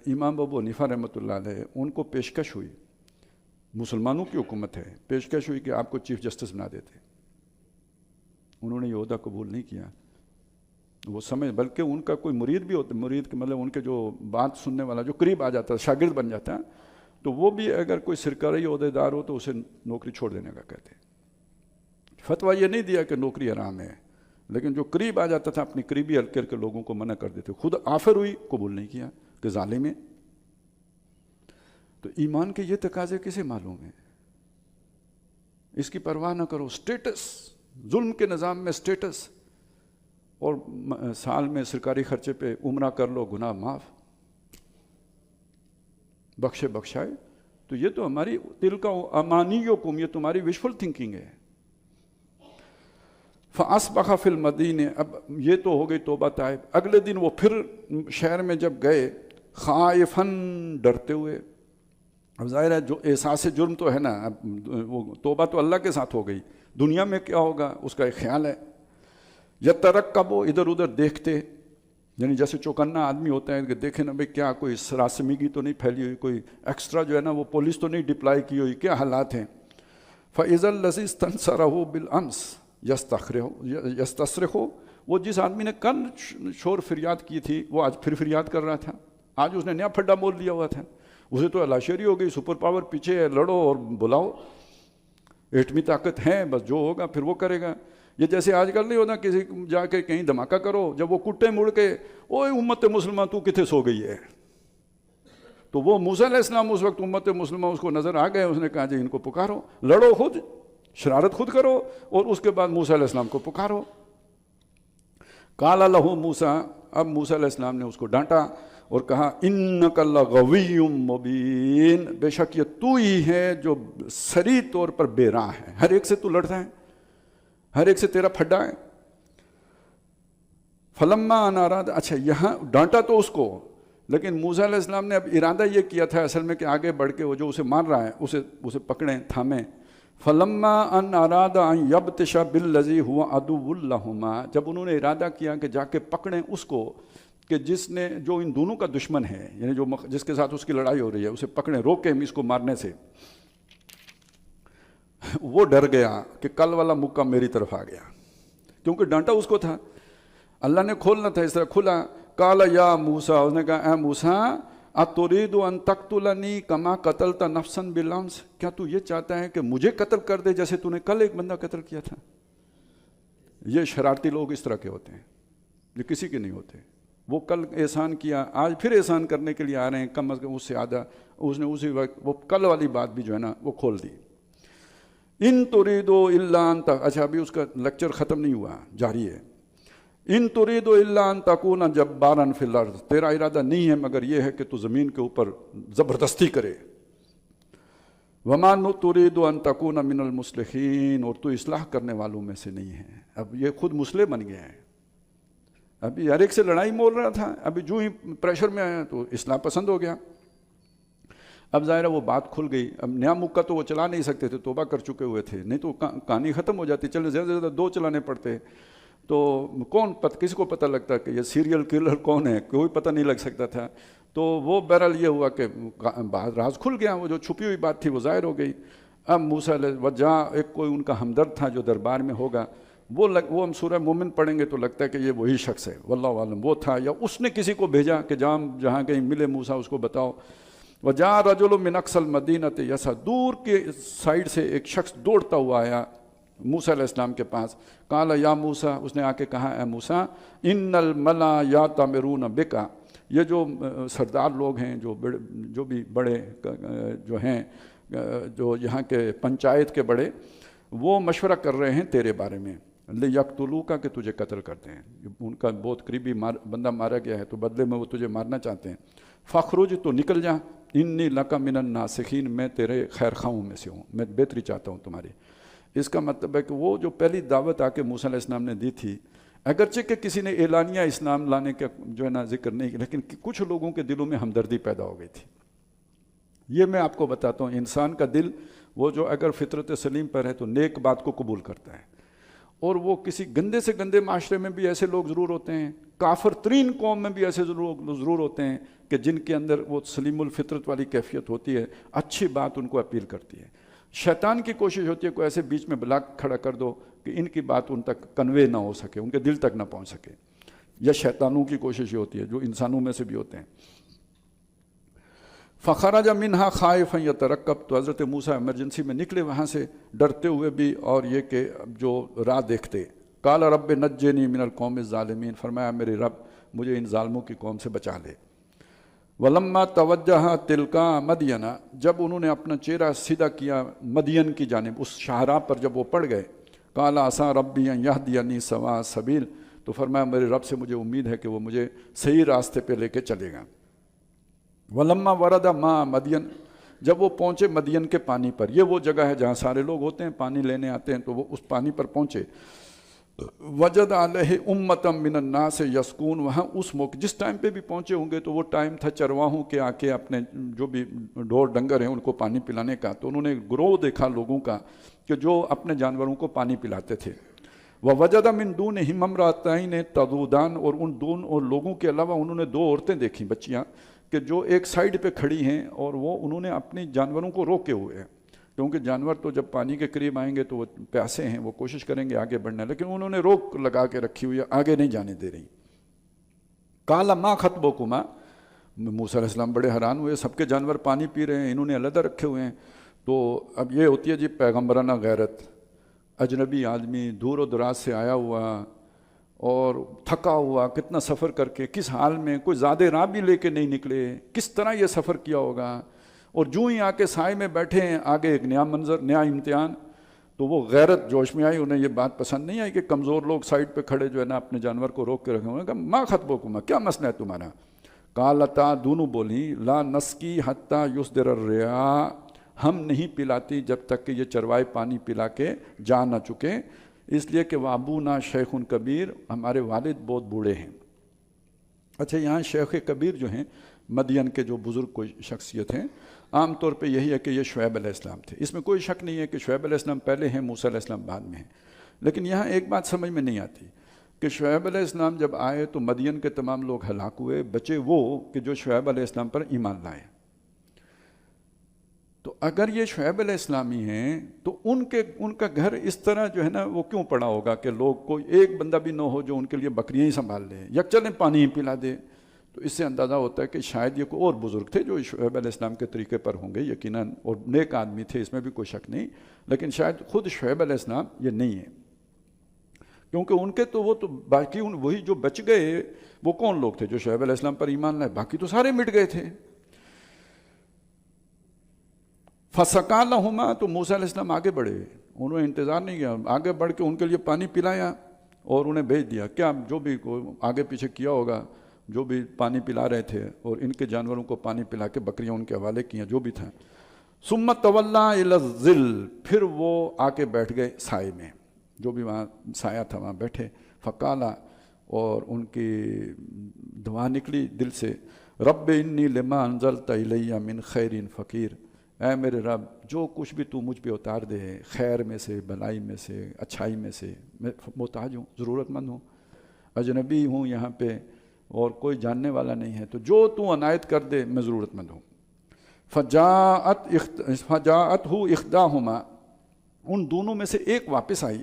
امام ابو حنیفہ رحمۃ اللہ علیہ ان کو پیشکش ہوئی, مسلمانوں کی حکومت ہے, پیشکش ہوئی کہ آپ کو چیف جسٹس بنا دیتے. انہوں نے یہ عہدہ قبول نہیں کیا. وہ سمجھ, بلکہ ان کا کوئی مرید بھی ہوتا, مرید کے مطلب ان کے جو بات سننے والا جو قریب آ جاتا ہے, شاگرد بن جاتا ہے, تو وہ بھی اگر کوئی سرکاری عہدے دار ہو تو اسے نوکری چھوڑ دینے کا کہتے ہیں. فتویٰ یہ نہیں دیا کہ نوکری حرام ہے, لیکن جو قریب آ جاتا تھا اپنی قریبی ہلکے کے لوگوں کو منع کر دیتے. خود آفر ہوئی, قبول نہیں کیا کہ ظالم ہے. تو ایمان کے یہ تقاضے کسے معلوم ہیں؟ اس کی پرواہ نہ کرو. سٹیٹس, ظلم کے نظام میں سٹیٹس, اور سال میں سرکاری خرچے پہ عمرہ کر لو, گناہ معاف, بخشے بخشائے. تو یہ تو ہماری دل کا امانیکم, یہ تمہاری وشفل تھنکنگ ہے. فَأَصْبَحَ فِي الْمَدِينِ, اب یہ تو ہو گئی توبہ طائب. اگلے دن وہ پھر شہر میں جب گئے, خائفاً, ڈرتے ہوئے. اب ظاہر ہے جو احساس جرم تو ہے نا, اب وہ توبہ تو اللہ کے ساتھ ہو گئی, دنیا میں کیا ہوگا اس کا ایک خیال ہے. یترقب, ادھر ادھر دیکھتے, یعنی جیسے چوکنا آدمی ہوتا ہے کہ دیکھیں نا بھائی کیا کوئی سراسمیگی تو نہیں پھیلی ہوئی, کوئی ایکسٹرا جو ہے نا وہ پولیس تو نہیں ڈپلائی کی ہوئی, کیا حالات ہیں. فَإِذَا الَّذِي اسْتَنصَرَهُ بِالْأَمْسِ یستصرخ, وہ جس آدمی نے کل شور فریاد کی تھی وہ آج پھر فریاد کر رہا تھا. آج اس نے نیا پھڈا مول لیا ہوا تھا. اسے تو لاشری ہو گئی, سپر پاور پیچھے ہے, لڑو اور بلاؤ, ایٹمی طاقت ہے, بس جو ہوگا پھر وہ کرے گا. یہ جیسے آج کل نہیں ہوتا کسی جا کے کہیں دھماکہ کرو, جب وہ کٹے مڑ کے اوے امت مسلمہ تو کتنے سو گئی ہے, تو وہ موسیٰ علیہ السلام اس وقت امت مسلمہ اس کو نظر آ گئے. اس نے کہا جی ان کو پکارو, لڑو خود, شرارت خود کرو, اور اس کے بعد موسیٰ علیہ السلام کو پکارو. قال لہ موسیٰ, اب موسیٰ علیہ السلام نے اس کو ڈانٹا اور کہا انک لغوی مبین, بے شک یہ تو ہی ہے جو صریح طور پر بے راہ ہے, ہر ایک سے تو لڑتا ہے, ہر ایک سے تیرا پھڈا ہے. فلما ان اراد, اچھا یہاں ڈانٹا تو اس کو, لیکن موسیٰ علیہ السلام نے اب ارادہ یہ کیا تھا اصل میں کہ آگے بڑھ کے وہ جو اسے مار رہا ہے اسے پکڑیں, تھامیں. فلما ان اراد ان یبطش بالذی هو عدو لہما, جب انہوں نے ارادہ کیا کہ جا کے پکڑیں اس کو کہ جس نے جو ان دونوں کا دشمن ہے, یعنی جو جس کے ساتھ اس کی لڑائی ہو رہی ہے, اسے پکڑیں, روکیں اس کو مارنے سے. وہ ڈر گیا کہ کل والا مکہ میری طرف آ گیا, کیونکہ ڈانٹا اس کو تھا, اللہ نے کھولنا تھا, اس طرح کھلا. قال یا موسیٰ, اس نے کہا اے موسیٰ, اتريد ان تقتلنی کما قتلت نفسا بالامس, کیا تو یہ چاہتا ہے کہ مجھے قتل کر دے جیسے تو نے کل ایک بندہ قتل کیا تھا. یہ شرارتی لوگ اس طرح کے ہوتے ہیں, یہ کسی کے نہیں ہوتے. وہ کل احسان کیا, آج پھر احسان کرنے کے لیے آ رہے ہیں, کم از کم اس سے آدھا اس نے اسی وقت وہ کل والی بات بھی جو ہے نا وہ کھول دی. ان تریدو الا ان, اچھا ابھی اس کا لیکچر ختم نہیں ہوا, جاری ہے. ان تریدو الا ان تکون جبارا فی الارض, تیرا ارادہ نہیں ہے مگر یہ ہے کہ تو زمین کے اوپر زبردستی کرے. وما تريد ان تکون من المصلحین, اور تو اصلاح کرنے والوں میں سے نہیں ہے. اب یہ خود مصلح بن گیا ہے, ابھی ہر ایک سے لڑائی مول رہا تھا, ابھی جو ہی پریشر میں آیا تو اصلاح پسند ہو گیا. اب ظاہر ہے وہ بات کھل گئی. اب نیا مکہ تو وہ چلا نہیں سکتے تھے, توبہ کر چکے ہوئے تھے, نہیں تو کہانی ختم ہو جاتی. چلے زیادہ سے زیادہ 2 چلانے پڑتے, تو کون کسی کو پتہ لگتا کہ یہ سیریل کلر کون ہے, کوئی پتہ نہیں لگ سکتا تھا. تو وہ بہرحال یہ ہوا کہ راز کھل گیا, وہ جو چھپی ہوئی بات تھی وہ ظاہر ہو گئی. اب موسیٰ علیہ وجہ ایک کوئی ان کا ہمدرد تھا جو دربار میں ہوگا, وہ ہم سورہ مومن پڑھیں گے تو لگتا ہے کہ یہ وہی شخص ہے, واللہ عالم وہ تھا, یا اس نے کسی کو بھیجا کہ جہاں کہیں ملے موسیٰ اس کو بتاؤ. وجاء رجل من اقصى المدینۃ یسعی, دور کے سائڈ سے ایک شخص دوڑتا ہوا آیا موسیٰ علیہ السلام کے پاس. قال یا موسیٰ, اس نے آ کے کہا اے موسیٰ, ان الملا یاتمرون بک, یہ جو سردار لوگ ہیں, جو بھی بڑے جو ہیں, جو یہاں کے پنچایت کے بڑے, وہ مشورہ کر رہے ہیں تیرے بارے میں, لیقتلوک, کہ تجھے قتل کرتے ہیں. ان کا بہت قریبی بندہ مارا گیا ہے تو بدلے میں وہ تجھے مارنا چاہتے ہیں. فخرج, تو نکل جا, انی لک من الناصحین, میں تیرے خیر خواہوں میں سے ہوں, میں بہتری چاہتا ہوں تمہاری. اس کا مطلب ہے کہ وہ جو پہلی دعوت آ کے موسیٰ علیہ السلام نے دی تھی, اگرچہ کہ کسی نے اعلانیہ اسلام لانے کا جو ہے نا ذکر نہیں کیا, لیکن کچھ لوگوں کے دلوں میں ہمدردی پیدا ہو گئی تھی. یہ میں آپ کو بتاتا ہوں, انسان کا دل وہ جو اگر فطرت سلیم پر ہے تو نیک بات کو قبول کرتا ہے, اور وہ کسی گندے سے گندے معاشرے میں بھی ایسے لوگ ضرور ہوتے ہیں, کافر ترین قوم میں بھی ایسے ضرور ہوتے ہیں کہ جن کے اندر وہ سلیم الفطرت والی کیفیت ہوتی ہے, اچھی بات ان کو اپیل کرتی ہے. شیطان کی کوشش ہوتی ہے کوئی ایسے بیچ میں بلاک کھڑا کر دو کہ ان کی بات ان تک کنوے نہ ہو سکے, ان کے دل تک نہ پہنچ سکے. یا شیطانوں کی کوشش یہ ہوتی ہے جو انسانوں میں سے بھی ہوتے ہیں. فخرج منہا خائفا یترقب, تو حضرت موسیٰ ایمرجنسی میں نکلے وہاں سے ڈرتے ہوئے بھی, اور یہ کہ جو راہ دیکھتے. قال رب نجنی من القوم الظالمین، فرمایا میرے رب مجھے ان ظالموں کی قوم سے بچا لے۔ ولما توجہ تلقا مدینہ، جب انہوں نے اپنا چہرہ سیدھا کیا مدین کی جانب، اس شاہراہ پر جب وہ پڑ گئے، قال عسیٰ ربی ان یہدینی سواء السبیل، تو فرمایا میرے رب سے مجھے امید ہے کہ وہ مجھے صحیح راستے پہ لے کے چلے گا۔ ولما ورد ماء مدین، جب وہ پہنچے مدین کے پانی پر، یہ وہ جگہ ہے جہاں سارے لوگ ہوتے ہیں پانی لینے آتے ہیں، تو وہ اس پانی پر پہنچے، وجد علیہ امۃ من الناس یسکون، وہاں اس موقع جس ٹائم پہ بھی پہنچے ہوں گے تو وہ ٹائم تھا چرواہوں کے آ کے اپنے جو بھی ڈھور ڈنگر ہیں ان کو پانی پلانے کا، تو انہوں نے گروہ دیکھا لوگوں کا کہ جو اپنے جانوروں کو پانی پلاتے تھے۔ ووجد من دونہم امرأتین تذودان، اور ان دونوں لوگوں کے علاوہ انہوں نے دو عورتیں دیکھیں، بچیاں، کہ جو ایک سائیڈ پہ کھڑی ہیں اور وہ انہوں نے اپنی جانوروں کو روکے ہوئے ہیں، کیونکہ جانور تو جب پانی کے قریب آئیں گے تو وہ پیاسے ہیں، وہ کوشش کریں گے آگے بڑھنا، لیکن انہوں نے روک لگا کے رکھی ہوئی ہے، آگے نہیں جانے دے رہی۔ قال ما خطبکما، موسیٰ علیہ السلام بڑے حیران ہوئے، سب کے جانور پانی پی رہے ہیں، انہوں نے علیحدہ رکھے ہوئے ہیں۔ تو اب یہ ہوتی ہے جی پیغمبرانہ غیرت، اجنبی آدمی دور و دراز سے آیا ہوا اور تھکا ہوا، کتنا سفر کر کے، کس حال میں، کوئی زیادہ راہ بھی لے کے نہیں نکلے، کس طرح یہ سفر کیا ہوگا، اور جو ہی آ کے سائے میں بیٹھے ہیں، آگے ایک نیا منظر، نیا امتحان، تو وہ غیرت جوش میں آئی، انہیں یہ بات پسند نہیں آئی کہ کمزور لوگ سائڈ پہ کھڑے جو ہے نا اپنے جانور کو روک کے رکھے ہوئے، کہ ما خطبکما، کیا مسئلہ ہے تمہارا؟ قالتا، دونوں بولی، لا نسقی حتی یصدر الرعاء، ہم نہیں پلاتی جب تک کہ یہ چروائے پانی پلا کے جا نہ چکے، اس لیے کہ وابونا شیخ کبیر، ہمارے والد بہت بوڑھے ہیں۔ اچھا، یہاں شیخ کبیر جو ہیں مدین کے جو بزرگ کوئی شخصیت ہیں، عام طور پہ یہی ہے کہ یہ شعیب علیہ السلام تھے، اس میں کوئی شک نہیں ہے کہ شعیب علیہ السلام پہلے ہیں، موسیٰ علیہ السلام بعد میں ہیں، لیکن یہاں ایک بات سمجھ میں نہیں آتی کہ شعیب علیہ السلام جب آئے تو مدین کے تمام لوگ ہلاک ہوئے، بچے وہ کہ جو شعیب علیہ السلام پر ایمان لائے۔ تو اگر یہ شعیب علیہ السلامی ہیں تو ان کا گھر اس طرح جو ہے نا وہ کیوں پڑا ہوگا کہ لوگ کوئی ایک بندہ بھی نہ ہو جو ان کے لیے بکریاں ہی سنبھال لے یا چلیں پانی ہی پلا دے؟ تو اس سے اندازہ ہوتا ہے کہ شاید یہ کوئی اور بزرگ تھے جو شعیب علیہ السلام کے طریقے پر ہوں گے یقیناً، اور نیک آدمی تھے، اس میں بھی کوئی شک نہیں، لیکن شاید خود شعیب علیہ السلام یہ نہیں ہے، کیونکہ ان کے تو وہ تو باقی وہی جو بچ گئے وہ کون لوگ تھے جو شعیب علیہ السلام پر ایمان لائے؟ باقی تو سارے مٹ گئے تھے۔ فسقا لہما، تو موسیٰ علیہ السلام آگے بڑھے، انہوں نے انتظار نہیں کیا، آگے بڑھ کے ان کے لیے پانی پلایا اور انہیں بھیج دیا، کیا جو بھی آگے پیچھے کیا ہوگا، جو بھی پانی پلا رہے تھے اور ان کے جانوروں کو پانی پلا کے بکریاں ان کے حوالے کیا، جو بھی تھا۔ ثم تولا الی الظل، پھر وہ آ کے بیٹھ گئے سائے میں، جو بھی وہاں سایہ تھا وہاں بیٹھے۔ فقالا، اور ان کی دعا نکلی دل سے، رب انی لما انزلت الی من خیر فقیر، اے میرے رب جو کچھ بھی تو مجھ پہ اتار دے خیر میں سے، بلائی میں سے، اچھائی میں سے، میں محتاج ہوں، ضرورت مند ہوں، اجنبی ہوں یہاں پہ اور کوئی جاننے والا نہیں ہے، تو جو تو عنایت کر دے میں ضرورت مند ہوں۔ فجاءتہ احداہما، ان دونوں میں سے ایک واپس آئی،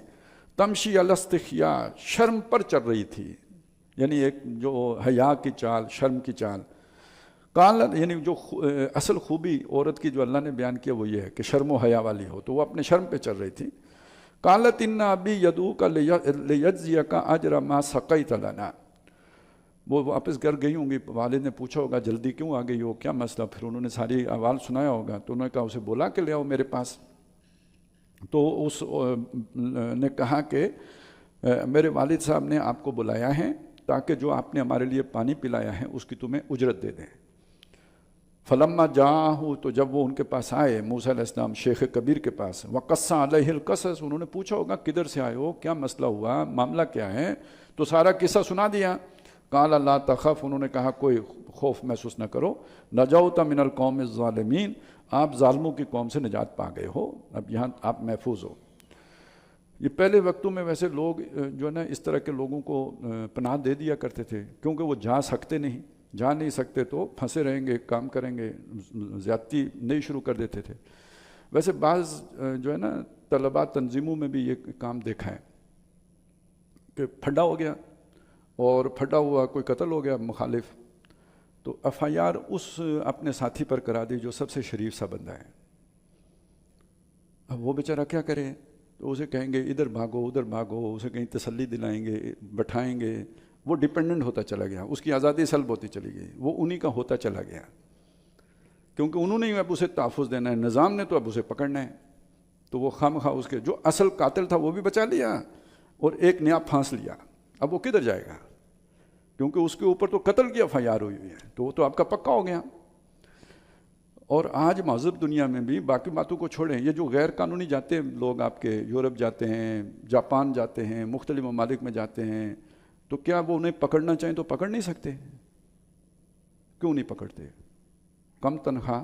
تمشی علی استحیاء، شرم پر چل رہی تھی، یعنی ایک جو حیا کی چال، شرم کی چال۔ قالت، یعنی جو اصل خوبی عورت کی جو اللہ نے بیان کیا وہ یہ ہے کہ شرم و حیا والی ہو، تو وہ اپنے شرم پہ چل رہی تھی۔ قالت ان ابی یدعوک لیجزیک اجر ما سقیت لنا، وہ واپس گھر گئی ہوں گی، والد نے پوچھا ہوگا جلدی کیوں آ گئی ہو، کیا مسئلہ، پھر انہوں نے ساری احوال سنایا ہوگا، تو انہوں نے کہا اسے بولا کہ لے آؤ میرے پاس۔ تو اس نے کہا کہ میرے والد صاحب نے آپ کو بلایا ہے تاکہ جو آپ نے ہمارے لیے پانی پلایا ہے اس کی تمہیں اجرت دے دیں۔ فلما جاءہ، تو جب وہ ان کے پاس آئے موسیٰ علیہ السلام شیخ کبیر کے پاس، وقص علیہ القصص، انہوں نے پوچھا ہوگا کدھر سے آئے ہو، کیا مسئلہ ہوا، معاملہ کیا ہے، تو سارا قصہ سنا دیا۔ قال لا تخف، انہوں نے کہا کوئی خوف محسوس نہ کرو، نجوت من القوم الظالمین، آپ ظالموں کی قوم سے نجات پا گئے ہو، اب یہاں آپ محفوظ ہو۔ یہ پہلے وقتوں میں ویسے لوگ جو ہے نا اس طرح کے لوگوں کو پناہ دے دیا کرتے تھے، کیونکہ وہ جا نہیں سکتے تو پھنسے رہیں گے، کام کریں گے، زیادتی نہیں شروع کر دیتے تھے۔ ویسے بعض جو ہے نا طلباء تنظیموں میں بھی یہ کام دیکھا ہے کہ پھڈا ہو گیا اور پھڈا ہوا کوئی قتل ہو گیا مخالف، تو ایف آئی آر اس اپنے ساتھی پر کرا دی جو سب سے شریف سا بندہ ہے۔ اب وہ بیچارہ کیا کرے، تو اسے کہیں گے ادھر بھاگو ادھر بھاگو، اسے کہیں تسلی دلائیں گے، بٹھائیں گے، وہ ڈیپینڈنٹ ہوتا چلا گیا، اس کی آزادی سلب ہوتی چلی گئی، وہ انہی کا ہوتا چلا گیا، کیونکہ انہوں نے ہی اب اسے تحفظ دینا ہے، نظام نے تو اب اسے پکڑنا ہے، تو وہ خواہ اس کے جو اصل قاتل تھا وہ بھی بچا لیا اور ایک نیا پھانس لیا، اب وہ کدھر جائے گا؟ کیونکہ اس کے اوپر تو قتل کی FIR ہوئی ہے، تو وہ تو آپ کا پکا ہو گیا۔ اور آج مہذب دنیا میں بھی باقی باتوں کو چھوڑیں، یہ جو غیر قانونی جاتے ہیں لوگ، آپ کے یورپ جاتے ہیں، جاپان جاتے ہیں، مختلف ممالک میں جاتے ہیں، تو کیا وہ انہیں پکڑنا چاہیں تو پکڑ نہیں سکتے؟ کیوں نہیں پکڑتے؟ کم تنخواہ،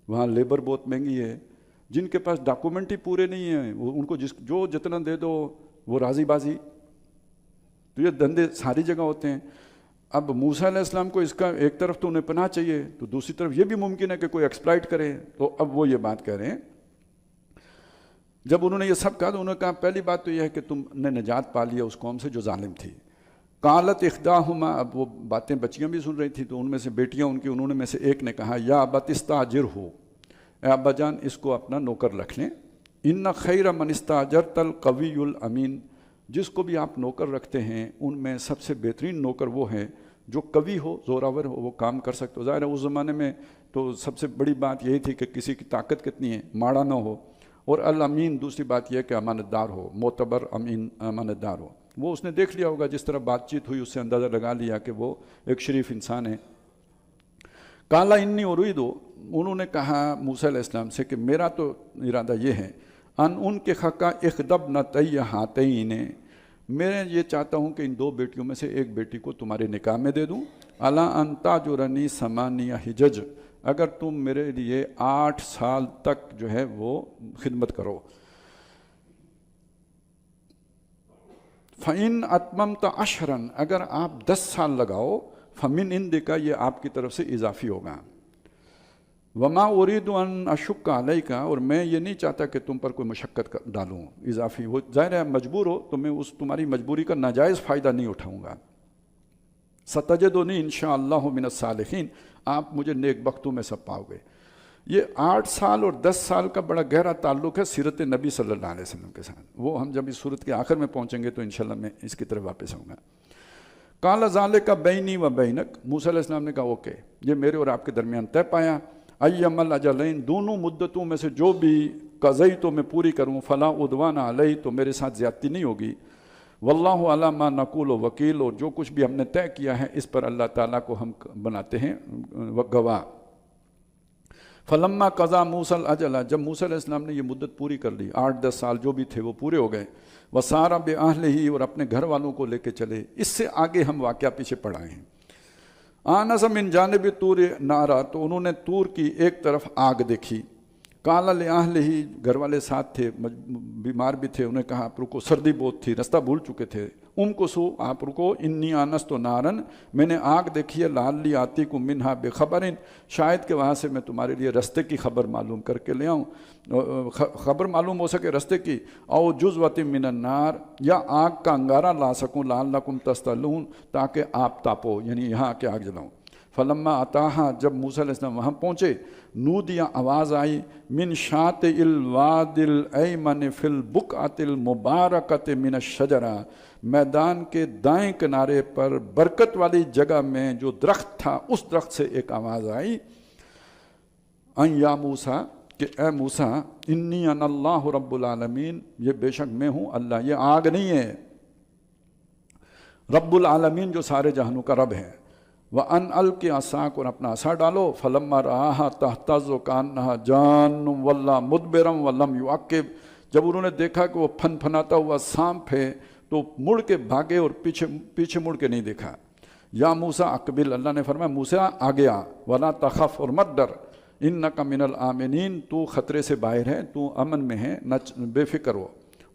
وہاں لیبر بہت مہنگی ہے، جن کے پاس ڈاکومنٹ ہی پورے نہیں ہیں وہ ان کو جو جتنا دے دو وہ راضی بازی، تو یہ دھندے ساری جگہ ہوتے ہیں۔ اب موسیٰ علیہ السلام کو اس کا ایک طرف تو انہیں پناہ چاہیے، تو دوسری طرف یہ بھی ممکن ہے کہ کوئی ایکسپلائٹ کرے، تو اب وہ یہ بات کہہ رہے ہیں۔ جب انہوں نے یہ سب کہا تو انہوں نے کہا پہلی بات تو یہ ہے کہ تم نے نجات پا لیا اس قوم سے جو ظالم تھی۔ قالت احداہما، اب وہ باتیں بچیاں بھی سن رہی تھی، تو ان میں سے بیٹیاں ان کی، انہوں نے میں سے ایک نے کہا یا ابت استاجرہ، اے ابا جان اس کو اپنا نوکر رکھ لیں، ان خیر من استاجرت القوی الامین، جس کو بھی آپ نوکر رکھتے ہیں ان میں سب سے بہترین نوکر وہ ہے جو قوی ہو، زوراور ہو، وہ کام کر سکتے ہو۔ ظاہر ہے اس زمانے میں تو سب سے بڑی بات یہی تھی کہ کسی کی طاقت کتنی ہے، ماڑا نہ ہو، اور الامین دوسری بات یہ ہے کہ امانت دار ہو، معتبر امین امانت دار ہو۔ وہ اس نے دیکھ لیا ہوگا، جس طرح بات چیت ہوئی اس سے اندازہ لگا لیا کہ وہ ایک شریف انسان ہے۔ قال انی اریدو، انہوں نے کہا موسیٰ علیہ السلام سے کہ میرا تو ارادہ یہ ہے، ان کے حقا اخدبنتی ہاتین، میں یہ چاہتا ہوں کہ ان دو بیٹیوں میں سے ایک بیٹی کو تمہارے نکاح میں دے دوں، الا ان تاجرنی ثمانیہ حجج، اگر تم میرے لیے 8 سال تک جو ہے وہ خدمت کرو۔ فَإِنْ أَتْمَمْتَ عَشْرًا، اگر آپ 10 سال لگاؤ، فَمِنْ عِنْدِكَ، یہ آپ کی طرف سے اضافی ہوگا۔ وَمَا أُرِيدُ أَنْ أَشُقَّ عَلَيْكَ، اور میں یہ نہیں چاہتا کہ تم پر کوئی مشقت ڈالوں اضافی، وہ ظاہر ہے مجبور ہو تو میں اس تمہاری مجبوری کا ناجائز فائدہ نہیں اٹھاؤں گا۔ سَتَجِدُنِي إِنْ شَاءَ اللَّهُ مِنَ الصَّالِحِينَ، آپ مجھے نیک بختوں میں سب پاؤ گے۔ یہ 8 سال اور 10 سال کا بڑا گہرا تعلق ہے سیرت نبی صلی اللہ علیہ وسلم کے ساتھ، وہ ہم جب اس صورت کے آخر میں پہنچیں گے تو انشاءاللہ میں اس کی طرف واپس آؤں گا۔ قال ذالک بینی و بینک، موسیٰ علیہ السلام نے کہا اوکے، یہ میرے اور آپ کے درمیان طے پایا، ایم الاجلین، دونوں مدتوں میں سے جو بھی قضی تو میں پوری کروں، فلا عدوان علی، تو میرے ساتھ زیادتی نہیں ہوگی، واللہ علی ما نقول وکیل، اور جو کچھ بھی ہم نے طے کیا ہے اس پر اللہ تعالیٰ کو ہم بناتے ہیں گواہ۔ فلما قضا موسیٰ الاجل، جب موسیٰ علیہ السلام نے یہ مدت پوری کر لی، 8-10 سال جو بھی تھے وہ پورے ہو گئے، وسارا بِأَهْلِهِ، اور اپنے گھر والوں کو لے کے چلے۔ اس سے آگے ہم واقعہ پیچھے پڑھائے ہیں۔ آنس من جانب طور نارا، تو انہوں نے طور کی ایک طرف آگ دیکھی، قال لِأَهْلِهِ، گھر والے ساتھ تھے، بیمار بھی تھے، انہیں کہا آپ رکو، سردی بہت تھی، رستہ بھول چکے تھے، کو سو آپ رکو، انی آنستو نارن، میں نے آگ دیکھی ہے، لعلی آتیکم منہا بخبرن، شاید کہ وہاں سے میں تمہارے لیے رستے کی خبر معلوم کر کے لے آؤں، خبر معلوم ہو سکے رستے کی، او جزوۃ من النار، یا آگ کا انگارہ لا سکوں، لعلکم تستلون، تاکہ آپ تاپو، یعنی یہاں کے آگ جلاؤں۔ فلما اتاہا، جب موسیٰ علیہ السلام وہاں پہنچے، نودیا، آواز آئی، من شاطئ الواد الایمن فی البقعۃ المبارکۃ من الشجرہ، میدان کے دائیں کنارے پر برکت والی جگہ میں جو درخت تھا اس درخت سے ایک آواز آئی، ان یا موسیٰ، کہ اے موسیٰ، انی انا اللہ رب العالمین، یہ بے شک میں ہوں اللہ، یہ آگ نہیں ہے، رب العالمین جو سارے جہانوں کا رب ہے۔ وَأَنْ أَلْقِ عَصَاكَ، اور اپنا عصا ڈالو، فَلَمَّا رَآهَا تَهْتَزُّ كَأَنَّهَا جَانٌّ وَلَّا مُدْبِرًا وَلَمْ يُعَقِّبْ، جب انہوں نے دیکھا کہ وہ پھن پھناتا ہوا سانپ ہے تو مڑ کے بھاگے اور پیچھے مڑ کے نہیں دیکھا۔ یا موسیٰ اقبل، اللہ نے فرمایا موسیٰ آگے آ، وَلَا تَخَفْ، اور مت ڈر، إِنَّكَ مِنَ الْآمِنِينَ، تو خطرے سے باہر ہے، تو امن میں ہے، بے فکر ہو۔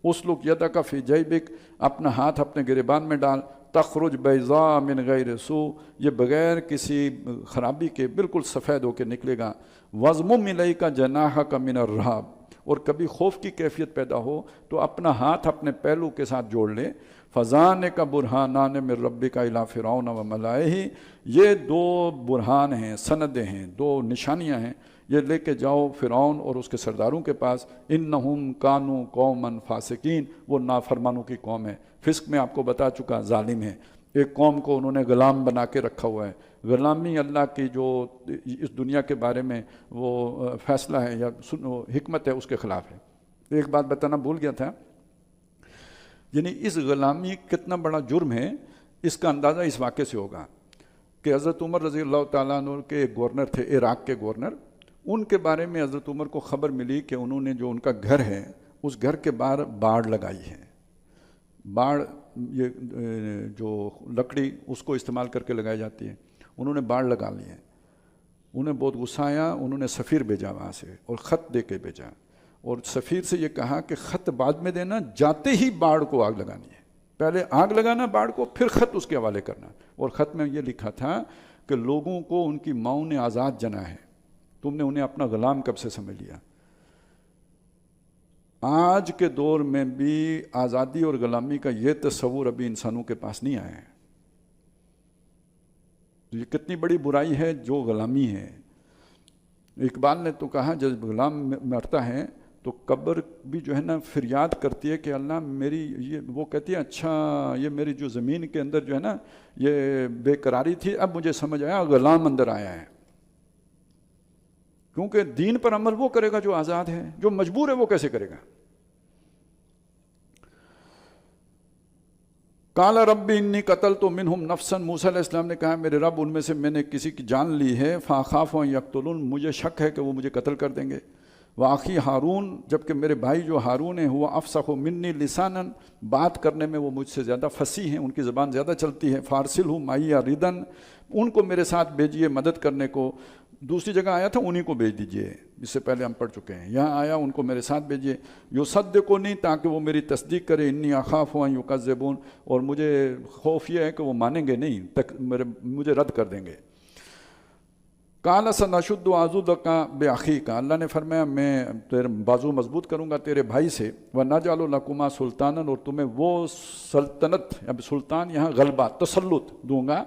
اسلک یدک فی جیبک، اپنا ہاتھ اپنے گریبان میں ڈال، تخرج بیضاء من غیر سوء، یہ بغیر کسی خرابی کے بالکل سفید ہو کے نکلے گا۔ وَضْمُمْ إِلَيْكَ جَنَاحَكَ مِنَ الرَّهْبِ، اور کبھی خوف کی کیفیت پیدا ہو تو اپنا ہاتھ اپنے پہلو کے ساتھ جوڑ لے۔ فضان کا برہانان من ربک الی فرعون و ملائہ، یہ دو برہان ہیں، سندیں ہیں، دو نشانیاں ہیں، یہ لے کے جاؤ فرعون اور اس کے سرداروں کے پاس، انہم کانوا قوما فاسقین، وہ نافرمانوں کی قوم ہے۔ فسق میں آپ کو بتا چکا، ظالم ہے۔ ایک قوم کو انہوں نے غلام بنا کے رکھا ہوا ہے۔ غلامی اللہ کی جو اس دنیا کے بارے میں وہ فیصلہ ہے یا حکمت ہے، اس کے خلاف ہے۔ ایک بات بتانا بھول گیا تھا، یعنی اس غلامی کتنا بڑا جرم ہے، اس کا اندازہ اس واقعے سے ہوگا کہ حضرت عمر رضی اللہ تعالیٰ عنہ کے ایک گورنر تھے، عراق کے گورنر، ان کے بارے میں حضرت عمر کو خبر ملی کہ انہوں نے جو ان کا گھر ہے اس گھر کے باہر باڑ لگائی ہے۔ باڑ یہ جو لکڑی اس کو استعمال کر کے لگائی جاتی ہے، انہوں نے باڑ لگا لی ہے۔ انہیں بہت غصہ آیا، انہوں نے سفیر بھیجا وہاں سے اور خط دے کے بھیجا، اور سفیر سے یہ کہا کہ خط بعد میں دینا، جاتے ہی باڑ کو آگ لگانی ہے، پہلے آگ لگانا باڑ کو، پھر خط اس کے حوالے کرنا۔ اور خط میں یہ لکھا تھا کہ لوگوں کو ان کی ماؤں نے آزاد جنا ہے، تم نے انہیں اپنا غلام کب سے سمجھ لیا۔ آج کے دور میں بھی آزادی اور غلامی کا یہ تصور ابھی انسانوں کے پاس نہیں آیا ہے۔ یہ کتنی بڑی برائی ہے جو غلامی ہے۔ اقبال نے تو کہا جب غلام مرتا ہے تو قبر بھی جو ہے نا فریاد کرتی ہے کہ اللہ میری یہ، وہ کہتی ہے اچھا یہ میری جو زمین کے اندر جو ہے نا یہ بے قراری تھی، اب مجھے سمجھ آیا غلام اندر آیا ہے۔ کیونکہ دین پر عمل وہ کرے گا جو آزاد ہے، جو مجبور ہے وہ کیسے کرے گا۔ قال رب انی قتلت منہم نفسا، موسیٰ علیہ السلام نے کہا میرے رب ان میں سے میں نے کسی کی جان لی ہے، فاخاف ان یقتلون، مجھے شک ہے کہ وہ مجھے قتل کر دیں گے۔ واخی ہارون، جبکہ میرے بھائی جو ہارون ہیں، ہوا افصح منی لسانا، بات کرنے میں وہ مجھ سے زیادہ فصیح ہیں، ان کی زبان زیادہ چلتی ہے۔ فارسلہ معی ردن، ان کو میرے ساتھ بھیجیے مدد کرنے کو۔ دوسری جگہ آیا تھا انہی کو بھیج دیجئے، اس سے پہلے ہم پڑھ چکے ہیں، یہاں آیا ان کو میرے ساتھ بھیجیے۔ یصدقونی، تاکہ وہ میری تصدیق کرے، انی اخاف ان یکذبون، اور مجھے خوف یہ ہے کہ وہ مانیں گے نہیں، مجھے رد کر دیں گے۔ قال سنشد عضدک باخیک، اللہ نے فرمایا میں تیرے بازو مضبوط کروں گا تیرے بھائی سے، ونجعل لکما سلطانا، اور تمہیں وہ سلطنت، اب سلطان یہاں غلبہ تسلط دوں گا،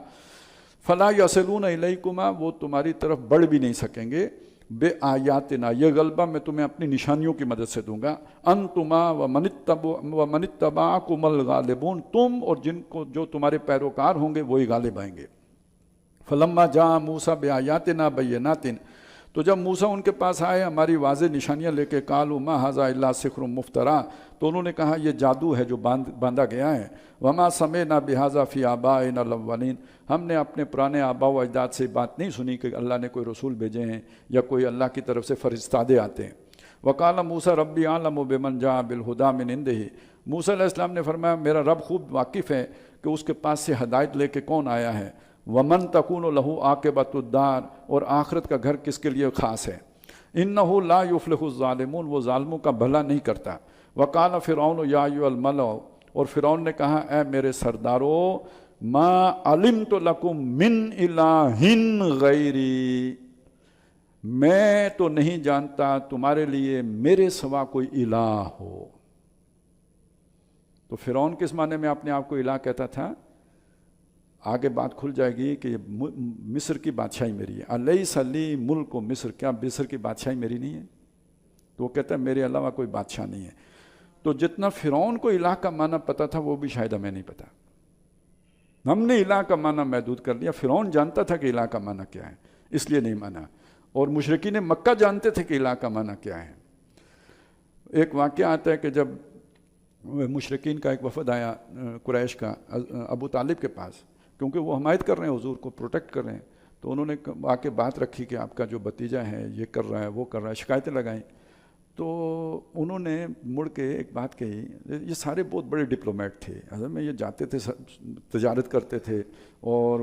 فلا یصلون الیکما، وہ تمہاری طرف بڑھ بھی نہیں سکیں گے، بے آیاتنا، یہ غلبہ میں تمہیں اپنی نشانیوں کی مدد سے دوں گا، انتما ومن اتبعکم الغالبون، تم اور جن کو جو تمہارے پیروکار ہوں گے وہی غالب آئیں گے۔ فلما جاء موسیٰ بآیاتنا بینات، تو جب موسیٰ ان کے پاس آئے ہماری واضح نشانیاں لے کے، قالوا ما ھذا الا سحر مفترا، تو انہوں نے کہا یہ جادو ہے جو باندھا گیا ہے۔ وما سمعنا بھذا فی آبائنا الاولین، ہم نے اپنے پرانے آباء و اجداد سے بات نہیں سنی کہ اللہ نے کوئی رسول بھیجے ہیں یا کوئی اللہ کی طرف سے فرستادے آتے ہیں۔ وقال موسیٰ ربی اعلم بمن جاء بالہدی من عنده، موسیٰ علیہ السلام نے فرمایا میرا رب خوب واقف ہے کہ اس کے پاس سے ہدایت لے کے کون آیا ہے۔ ومن تکون لہ عاقبۃ الدار، اور آخرت کا گھر کس کے لیے خاص ہے۔ انہ لا یفلح الظالمون، وہ ظالموں کا بھلا نہیں کرتا۔ وقال فرعون یا ایھا الملأ، اور فرعون نے کہا اے میرے سردارو، ما علمت لکم من الہ غیری، میں تو نہیں جانتا تمہارے لیے میرے سوا کوئی الہ ہو۔ تو فرعون کس معنی میں اپنے آپ کو الہ کہتا تھا؟ آگے بات کھل جائے گی کہ مصر کی بادشاہی میری ہے، الیس لی ملک مصر، کیا مصر کی بادشاہی میری نہیں ہے؟ تو وہ کہتا ہے میرے علاوہ کوئی بادشاہ نہیں ہے۔ تو جتنا فرعون کو الہ کا معنی پتا تھا وہ بھی شاید ہمیں نہیں پتا، ہم نے الہ کا معنی محدود کر لیا۔ فرعون جانتا تھا کہ الہ کا معنی کیا ہے، اس لیے نہیں مانا، اور مشرکین مکہ جانتے تھے کہ الہ کا معنی کیا ہے۔ ایک واقعہ آتا ہے کہ جب مشرکین کا ایک وفد آیا قریش کا ابو طالب کے پاس، کیونکہ وہ حمایت کر رہے ہیں حضور کو، پروٹیکٹ کر رہے ہیں، تو انہوں نے آ کے بات رکھی کہ آپ کا جو بھتیجا ہے یہ کر رہا ہے وہ کر رہا ہے، شکایتیں لگائیں۔ تو انہوں نے مڑ کے ایک بات کہی، یہ سارے بہت بڑے ڈپلومیٹ تھے، اصل میں یہ جاتے تھے تجارت کرتے تھے، اور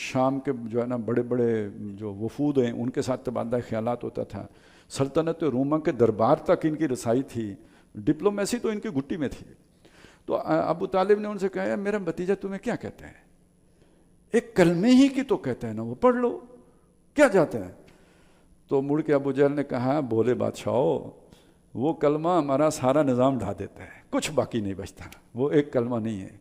شام کے جو ہے نا بڑے بڑے جو وفود ہیں ان کے ساتھ تبادلہ خیالات ہوتا تھا، سلطنت روما کے دربار تک ان کی رسائی تھی، ڈپلومیسی تو ان کی گھٹی میں تھی۔ تو ابو طالب نے ان سے کہا میرا بھتیجا تمہیں کیا کہتا ہے؟ ایک کلمے ہی کی تو کہتا ہے نا، وہ پڑھ لو، کیا جاتا ہے؟ تو مڑ کے ابو جہل نے کہا بولے بادشاہو، وہ کلمہ ہمارا سارا نظام ڈھا دیتا ہے، کچھ باقی نہیں بچتا، وہ ایک کلمہ نہیں ہے۔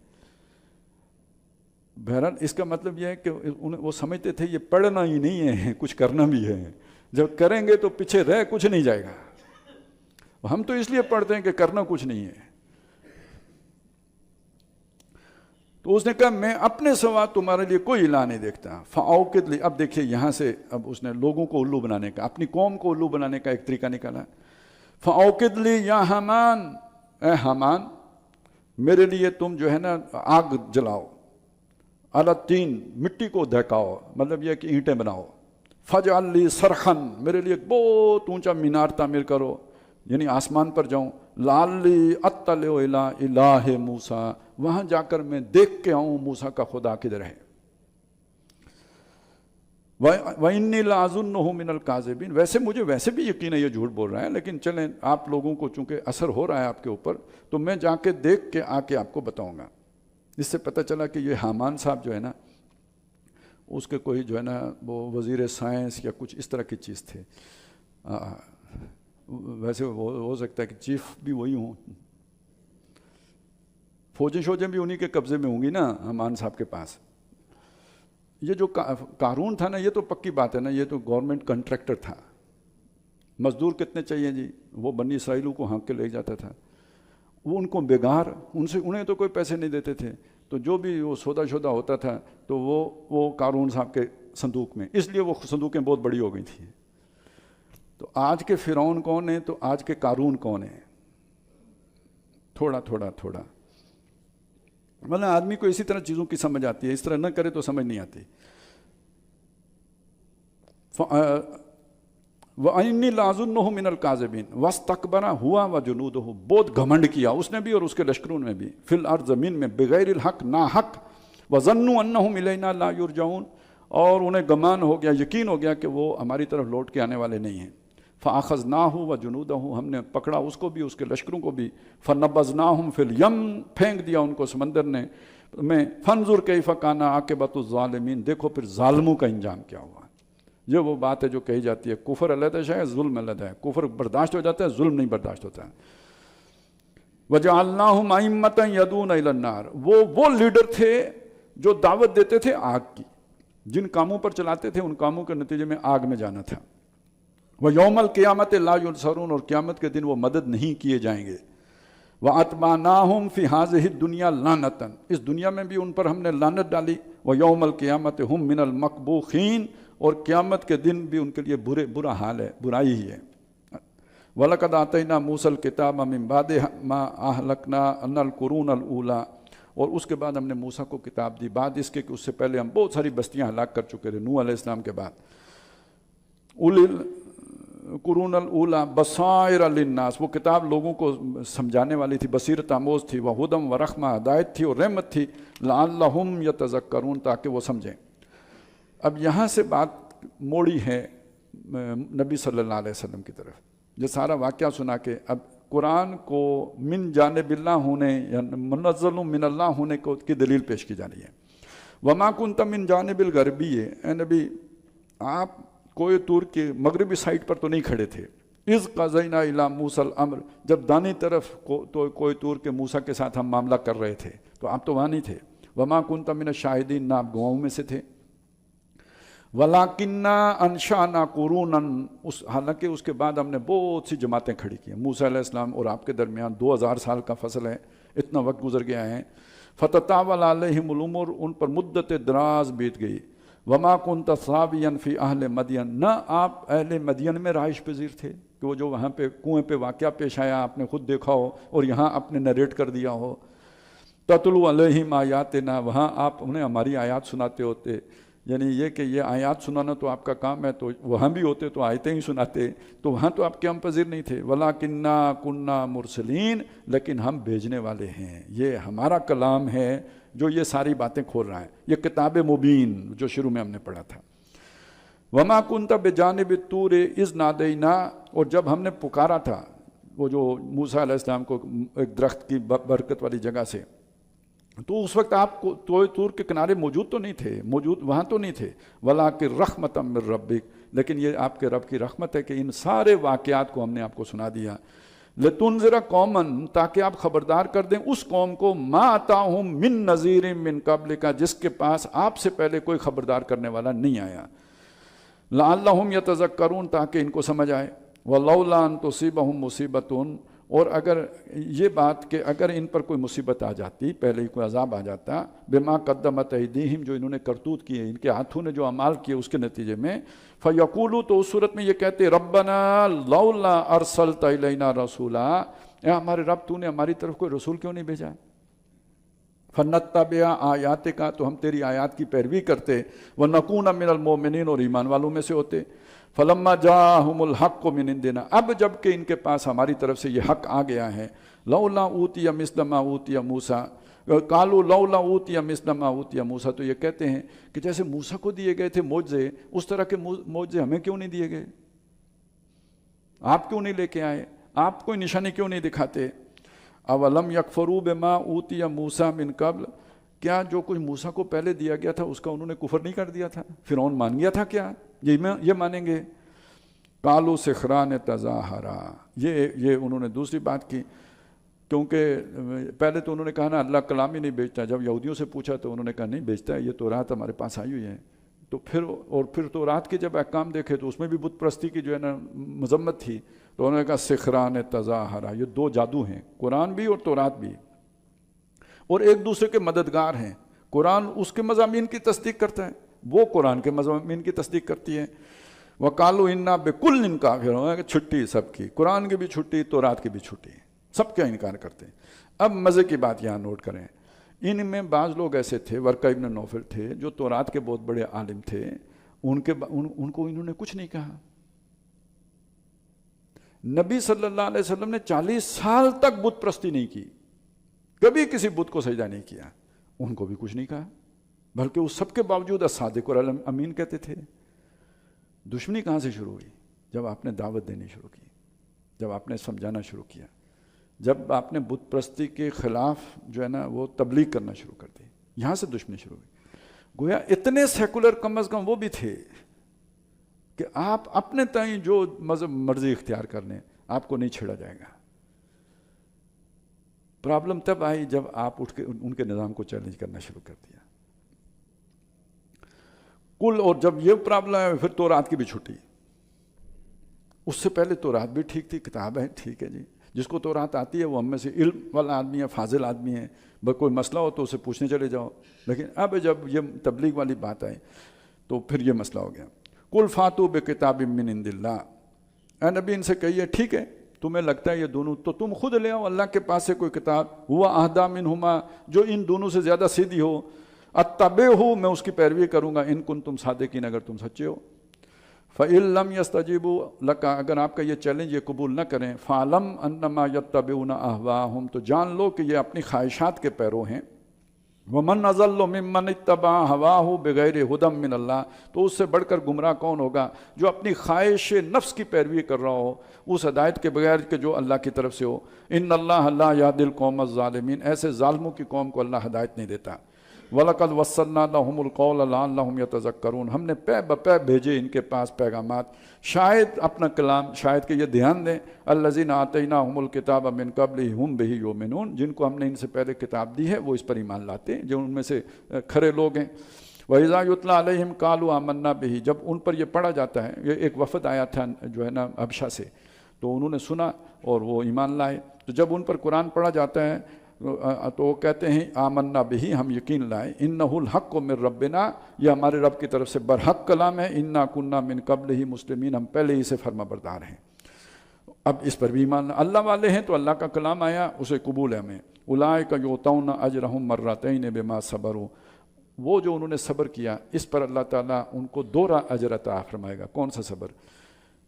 بہرحال اس کا مطلب یہ ہے کہ وہ سمجھتے تھے یہ پڑھنا ہی نہیں ہے، کچھ کرنا بھی ہے، جب کریں گے تو پیچھے رہ کچھ نہیں جائے گا. ہم تو اس لیے پڑھتے ہیں کہ کرنا کچھ نہیں ہے. تو اس نے کہا میں اپنے سوا تمہارے لیے کوئی الہ نہیں دیکھتا. فاوقد لی، اب دیکھیے یہاں سے اب اس نے لوگوں کو الو بنانے کا، اپنی قوم کو الو بنانے کا ایک طریقہ نکالا. فاوقد لی یا حامان، اے حامان میرے لیے تم جو ہے نا آگ جلاؤ، الطین مٹی کو دہکاؤ، مطلب یہ کہ اینٹیں بناؤ. فجعل لی صرخا، میرے لیے ایک بہت اونچا مینار تعمیر کرو، یعنی آسمان پر جاؤں. لعلی اطلع الی الہ موسیٰ، وہاں جا کر میں دیکھ کے آؤں موسیٰ کا خدا کدھر ہے. وَإِنِّي لَأَظُنُّهُ مِنَ الْكَاذِبِينَ، ویسے مجھے ویسے بھی یقین ہے یہ جھوٹ بول رہا ہے، لیکن چلیں آپ لوگوں کو چونکہ اثر ہو رہا ہے آپ کے اوپر، تو میں جا کے دیکھ کے آ کے آپ کو بتاؤں گا. اس سے پتہ چلا کہ یہ حامان صاحب جو ہے نا، اس کے کوئی جو ہے نا وہ وزیر سائنس یا کچھ اس طرح کی چیز تھے. ویسے ہو سکتا ہے کہ چیف بھی وہی ہوں، فوجیں بھی انہی کے قبضے میں ہوں گی نا حامان صاحب کے پاس. یہ جو قارون تھا نا، یہ تو پکی بات ہے نا، یہ تو گورنمنٹ کنٹریکٹر تھا. مزدور کتنے چاہیے جی، وہ بنی اسرائیلوں کو ہانک کے لے جاتا تھا. وہ ان کو بیگار، انہیں تو کوئی پیسے نہیں دیتے تھے، تو جو بھی وہ سودا شودہ ہوتا تھا تو وہ قارون صاحب کے صندوق میں، اس لیے وہ صندوقیں بہت بڑی ہو گئی تھیں. تو آج کے فرعون کون ہیں تو آج کے قارون کون ہیں؟ تھوڑا تھوڑا تھوڑا، مطلب آدمی کو اسی طرح چیزوں کی سمجھ آتی ہے، اس طرح نہ کرے تو سمجھ نہیں آتی. وَإِنِّي لَأَظُنُّهُ مِنَ الْكَاذِبِينَ وَاسْتَكْبَرَ هُوَ وَجُنُودُهُ، بہت گھمنڈ کیا اس نے بھی اور اس کے لشکروں نے بھی. فِي الْأَرْضِ، زمین میں، بغیر الحق، نا حق. وَظَنُّوا أَنَّهُمْ إِلَيْنَا لَا يُرْجَعُونَ، اور انہیں گمان ہو گیا، یقین ہو گیا کہ وہ ہماری طرف لوٹ کے آنے والے نہیں ہیں. فَأَخَذْنَاهُ وَجُنُودَهُ، ہم نے پکڑا اس کو بھی اس کے لشکروں کو بھی. فَنَبَّذْنَاهُمْ فِي الْيَمِّ، پھینک دیا ان کو سمندر نے میں. فَانظُرْ كَيْفَ كَانَ عَاقِبَةُ الظَّالِمِينَ، دیکھو پھر ظالموں کا انجام کیا ہوا. یہ وہ بات ہے جو کہی جاتی ہے، کفر علیحدہ ہے، ظلم علیحدہ ہے. کفر برداشت ہو جاتا ہے، ظلم نہیں برداشت ہوتا ہے. وَجَعَلْنَاهُمْ أَئِمَّةً يَدْعُونَ إِلَى النَّارِ، وہ لیڈر تھے جو دعوت دیتے تھے آگ کی، جن کاموں پر چلاتے تھے ان کاموں کے نتیجے میں آگ میں جانا تھا. وَيَوْمَ الْقِيَامَةِ لَا يُنصَرُونَ، اور قیامت کے دن وہ مدد نہیں کیے جائیں گے. وَأَتْبَعْنَاهُمْ فِي هَذِهِ الدُّنْيَا لَعْنَةً، اس دنیا میں بھی ان پر ہم نے لعنت ڈالی. وَيَوْمَ الْقِيَامَةِ هُمْ مِنَ الْمَقْبُوخِينَ، اور قیامت کے دن بھی ان کے لیے برا حال ہے، برائی ہی ہے. وَلَقَدْ آتَيْنَا مُوسَى الْكِتَابَ مِن بَعْدِ مَا أَهْلَكْنَا أَنَّ الْقُرُونَ الْأُولَى، اور اس کے بعد ہم نے موسیٰ کو کتاب دی، بعد اس کے کہ اس سے پہلے ہم بہت ساری بستیاں ہلاک کر چکے تھے نوح علیہ السلام کے بعد. قرون الاولیٰ بصائر للناس، وہ کتاب لوگوں کو سمجھانے والی تھی، بصیرت آموز تھی. وہدم ورحمہ، ہدایت تھی اور رحمت تھی. لعلہم یتذکرون، تاکہ وہ سمجھیں. اب یہاں سے بات موڑی ہے نبی صلی اللہ علیہ وسلم کی طرف. یہ سارا واقعہ سنا کے اب قرآن کو من جانب اللہ ہونے یا منزل من اللہ ہونے کی دلیل پیش کی جا رہی ہے. وما کنت من جانب الغربی، اے نبی آپ کوئی طور کے مغربی سائٹ پر تو نہیں کھڑے تھے. اذ قضینا الی موسیٰ الامر، جب دانی طرف تو کوئی طور کے موسیٰ کے ساتھ ہم معاملہ کر رہے تھے تو آپ تو وہاں نہیں تھے. وما کنت من الشاہدین، نہ آپ گواہوں میں سے تھے. وَلَكِنَّا أَنشَأْنَا قُرُونًا، حالانکہ اس کے بعد ہم نے بہت سی جماعتیں کھڑی کی ہیں. موسیٰ علیہ السلام اور آپ کے درمیان 2000 سال کا فصل ہے، اتنا وقت گزر گیا ہے. فَتَطَاوَلَ عَلَيْهِمُ الْأُمُورُ، ان پر مدت دراز بیت گئی. وَمَا كُنْتَ ثَاوِيًا فِي أَهْلِ مَدْيَنَ، نہ آپ اہل مدین میں رہائش پذیر تھے کہ وہ جو وہاں پہ کنویں پہ واقعہ پیش آیا آپ نے خود دیکھا ہو اور یہاں آپ نے نریٹ کر دیا ہو. تَتْلُو عَلَيْهِمْ آیَاتِنَا، وہاں آپ انہیں ہماری آیات سناتے ہوتے. یعنی یہ کہ یہ آیات سنانا تو آپ کا کام ہے، تو وہاں بھی ہوتے تو آیتیں ہی سناتے، تو وہاں تو آپ قیام پذیر نہیں تھے. وَلَكِنَّا كُنَّا مُرْسِلِينَ، لیکن ہم بھیجنے والے ہیں. یہ ہمارا کلام ہے جو یہ ساری باتیں کھول رہا ہے. یہ کتاب مبین جو شروع میں ہم نے پڑھا تھا. وَمَا كُنْتَ بِجَانِبِ الطُّورِ إِذْ نَادَيْنَا، اور جب ہم نے پکارا تھا وہ جو موسیٰ علیہ السلام کو ایک درخت کی برکت والی جگہ سے، تو اس وقت آپ کو طور کے کنارے موجود تو نہیں تھے، وہاں تو نہیں تھے. وَلَٰكِن رَحْمَةً مِّن رَّبِّكَ، لیکن یہ آپ کے رب کی رحمت ہے کہ ان سارے واقعات کو ہم نے آپ کو سنا دیا. لتنذر قومن تاکہ آپ خبردار کر دیں اس قوم کو ما اتاہم من نذیر من قبل کا جس کے پاس آپ سے پہلے کوئی خبردار کرنے والا نہیں آیا، لعلہم یتذکرون تاکہ ان کو سمجھ آئے، ولولا ان تصیبہم مصیبۃ اور اگر یہ بات کہ اگر ان پر کوئی مصیبت آ جاتی، پہلے ہی کوئی عذاب آ جاتا، بما قدمت ایدیہم جو انہوں نے کرتوت کیے، ان کے ہاتھوں نے جو اعمال کیے اس کے نتیجے میں، فیقولوا تو اس صورت میں یہ کہتے ربنا لولا ارسلت الینا رسولا، اے ہمارے رب تو نے ہماری طرف کوئی رسول کیوں نہیں بھیجا، فنتبع آیاتک تو ہم تیری آیات کی پیروی کرتے، ونکون من المؤمنین اور ایمان والوں میں سے ہوتے، فلما جاءہم الحق من عندنا اب جب کہ ان کے پاس ہماری طرف سے یہ حق آ گیا ہے، لولا اوتی مثل ما اوتی موسیٰ قالوا لولا اوتی مثل ما اوتی موسیٰ تو یہ کہتے ہیں کہ جیسے موسیٰ کو دیے گئے تھے معجزے اس طرح کے معجزے ہمیں کیوں نہیں دیے گئے، آپ کیوں نہیں لے کے آئے، آپ کوئی نشانی کیوں نہیں دکھاتے، اولم یکفروا بما اوتی موسیٰ من قبل کیا جو کچھ موسیٰ کو پہلے دیا گیا تھا اس کا انہوں نے کفر نہیں کر دیا تھا، فرعون مان گیا تھا کیا، یہ مانیں گے، قالوا سحران تظاہرا یہ انہوں نے دوسری بات کی، کیونکہ پہلے تو انہوں نے کہا نا اللہ کلام ہی نہیں بیچتا، جب یہودیوں سے پوچھا تو انہوں نے کہا نہیں بیچتا ہے، یہ تورات ہمارے پاس آئی ہوئی ہے، تو پھر تورات کے جب احکام دیکھے تو اس میں بھی بت پرستی کی جو ہے نا مذمت تھی، تو انہوں نے کہا سحران تظاہرا یہ دو جادو ہیں، قرآن بھی اور تورات بھی، اور ایک دوسرے کے مددگار ہیں، قرآن اس کے مضامین کی تصدیق کرتا ہے، وہ قرآن کے مضامین کی تصدیق کرتی ہے، وقالوا انا بکل کافرون چھٹی سب کی، قرآن کی بھی چھٹی تورات کی بھی چھٹی، سب کا انکار کرتے ہیں۔ اب مزے کی بات یہاں نوٹ کریں، ان میں بعض لوگ ایسے تھے، ورقہ ابن نوفل تھے جو تورات کے بہت بڑے عالم تھے، ان کو انہوں نے کچھ نہیں کہا، نبی صلی اللہ علیہ وسلم نے 40 سال تک بت پرستی نہیں کی، کبھی کسی بت کو سجدہ نہیں کیا، ان کو بھی کچھ نہیں کہا، بلکہ اس سب کے باوجود الصادق اور الامین کہتے تھے۔ دشمنی کہاں سے شروع ہوئی؟ جب آپ نے دعوت دینی شروع کی، جب آپ نے سمجھانا شروع کیا، جب آپ نے بت پرستی کے خلاف جو ہے نا وہ تبلیغ کرنا شروع کر دی، یہاں سے دشمنی شروع ہوئی۔ گویا اتنے سیکولر کم از کم وہ بھی تھے کہ آپ اپنے تئیں جو مذہب مرضی اختیار کر لیں آپ کو نہیں چھیڑا جائے گا۔ پرابلم تب آئی جب آپ اٹھ کے ان کے نظام کو چیلنج کرنا شروع کر دیا اور جب یہ پرابلم ہے پھر تورات کی بھی چھٹی، اس سے پہلے تورات بھی ٹھیک تھی، کتاب ہے ٹھیک ہے جی، جس کو تورات آتی ہے وہ ہم میں سے علم والا آدمی ہے، فاضل آدمی ہے، بس کوئی مسئلہ ہو تو اسے پوچھنے چلے جاؤ، لیکن اب جب یہ تبلیغ والی بات آئی تو پھر یہ مسئلہ ہو گیا۔ قل فاتوا بکتاب من عند اللہ، اے نبی ان سے کہیے ٹھیک ہے تمہیں لگتا ہے یہ دونوں تو تم خود لے آؤ اللہ کے پاس سے کوئی کتاب، ہوا اہدی منہما جو ان دونوں سے زیادہ سیدھی ہو، اتبعہ میں اس کی پیروی کروں گا، ان کنتم صادقین اگر تم سچے ہو، فَإِن لَمْ يَسْتَجِيبُوا لَكَ اگر آپ کا یہ چیلنج یہ قبول نہ کریں، فَعْلَمْ أَنَّمَا يَتَّبِعُونَ أَهْوَاءَهُمْ تو جان لو کہ یہ اپنی خواہشات کے پیرو ہیں، وَمَنْ أَضَلُّ مِمَّنِ اتَّبَعَ هَوَاهُ بِغَيْرِ هُدًى مِّنَ اللَّهِ تو اس سے بڑھ کر گمراہ کون ہوگا جو اپنی خواہش نفس کی پیروی کر رہا ہو اس ہدایت کے بغیر کہ جو اللہ کی طرف سے ہو، إِنَّ اللَّهَ لَا يَهْدِي الْقَوْمَ الظَّالِمِينَ ایسے ظالموں کی قوم کو اللہ ہدایت نہیں دیتا۔ وَلَقَدْ وَصَّلْنَا لَهُمُ الْقَوْلَ لَعَلَّهُمْ يَتَذَكَّرُونَ ہم نے پے بپے بھیجے ان کے پاس پیغامات، شاید اپنا کلام شاید کہ یہ دھیان دیں، الَّذِينَ آتَيْنَاهُمُ الْكِتَابَ مِنْ قَبْلِهِ هُمْ بِهِ يُؤْمِنُونَ جن کو ہم نے ان سے پہلے کتاب دی ہے وہ اس پر ایمان لاتے ہیں، جو ان میں سے کھرے لوگ ہیں۔ وَإِذَا يُتْلَى عَلَيْهِمْ قَالُوا آمَنَّا بِهِ جب ان پر یہ پڑھا جاتا ہے، یہ ایک وفد آیا تھا جو ہے نا حبشہ سے، تو انہوں نے سنا اور وہ ایمان لائے، تو جب ان پر قرآن پڑھا جاتا ہے تو وہ کہتے ہیں آمنا بہی ہم یقین لائے، انہ الحق من ربنا یہ ہمارے رب کی طرف سے برحق کلام ہے، انا کننا من قبل ہی مسلمین ہم پہلے ہی سے فرما بردار ہیں۔ اب اس پر بھی ایمان اللہ والے ہیں تو اللہ کا کلام آیا اسے قبول ہے ہمیں۔ اولئک یؤتون اجرہم مرتین بما صبروا وہ جو انہوں نے صبر کیا اس پر اللہ تعالیٰ ان کو دوہرا اجر عطا فرمائے گا۔ کون سا صبر؟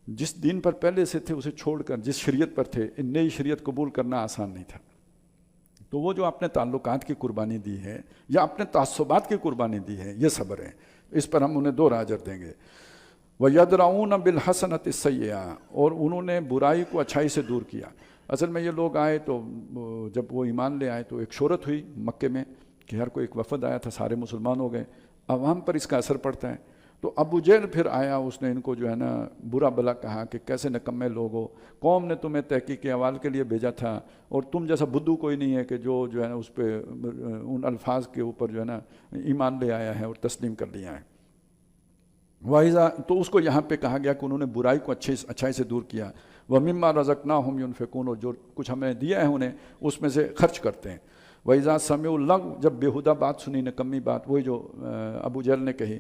جس دین پر پہلے سے تھے اسے چھوڑ کر جس شریعت پر تھے، نئی شریعت قبول کرنا آسان نہیں تھا، تو وہ جو اپنے تعلقات کی قربانی دی ہے یا اپنے تعصبات کی قربانی دی ہے یہ صبر ہے، اس پر ہم انہیں دوہرا اجر دیں گے۔ وَيَدْرَؤُونَ بِالْحَسَنَةِ السَّيِّئَةَ اور انہوں نے برائی کو اچھائی سے دور کیا۔ اصل میں یہ لوگ آئے تو جب وہ ایمان لے آئے تو ایک شہرت ہوئی مکے میں کہ ہر کوئی ایک وفد آیا تھا، سارے مسلمان ہو گئے، عوام پر اس کا اثر پڑتا ہے، تو ابو جہل پھر آیا، اس نے ان کو جو ہے نا برا بلا کہا کہ کیسے نکمے لوگ ہو، قوم نے تمہیں تحقیق احوال کے لیے بھیجا تھا اور تم جیسا بدو کوئی نہیں ہے کہ جو ہے نا اس پہ ان الفاظ کے اوپر جو ہے نا ایمان لے آیا ہے اور تسلیم کر لیا ہے۔ وَإِذَا تو اس کو یہاں پہ کہا گیا کہ انہوں نے برائی کو اچھائی سے دور کیا۔ وَمِمَّا رَزَقْنَاهُمْ يُنْفِقُونَ، اور جو کچھ ہمیں دیا ہے انہیں اس میں سے خرچ کرتے ہیں۔ وَإِذَا سَمِعُوا اللَّغْوَ، جب بےہودہ بات سنی، نکمی بات، وہی جو ابو جہل نے کہی،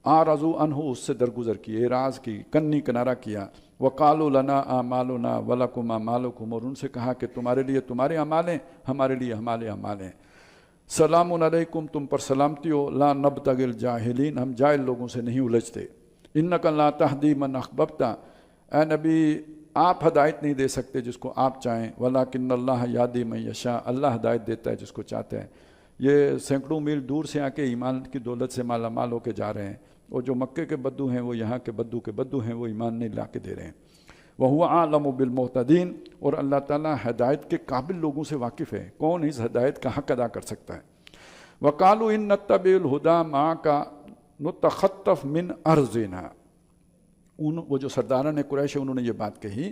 آرزو عنہ، اس سے درگزر کی، اعراض کی، کنی کنارہ کیا۔ وقالوا لنا اعمالنا ولکم اعمالکم، اور ان سے کہا کہ تمہارے لیے تمہارے اعمال ہیں، ہمارے لیے ہمارے اعمال ہیں۔ سلام علیکم، تم پر سلامتی ہو، لا نبتغی الجاہلین، ہم جاہل لوگوں سے نہیں الجھتے۔ انک لا تہدی من احببت، اے نبی آپ ہدایت نہیں دے سکتے جس کو آپ چاہیں، ولکن اللہ یہدی من یشاء، اللہ ہدایت دیتا ہے جس کو چاہتا ہے۔ یہ سینکڑوں میل دور سے آ کے ایمان کی دولت سے مالا مال ہو کے جا رہے ہیں، اور جو مکے کے بدو ہیں وہ یہاں کے بدو ہیں، وہ ایمان نہیں لا کے دے رہے ہیں۔ وَهُوَ أَعْلَمُ بِالْمُهْتَدِينَ، اور اللہ تعالیٰ ہدایت کے قابل لوگوں سے واقف ہے، کون اس ہدایت کا حق ادا کر سکتا ہے۔ وَقَالُوا إِن نَتَّبِعِ الْهُدَىٰ مَعَكَ نُتَخَطَّفْ مِنْ أَرْضِنَا، وہ جو سرداران قریش ہیں انہوں نے یہ بات کہی،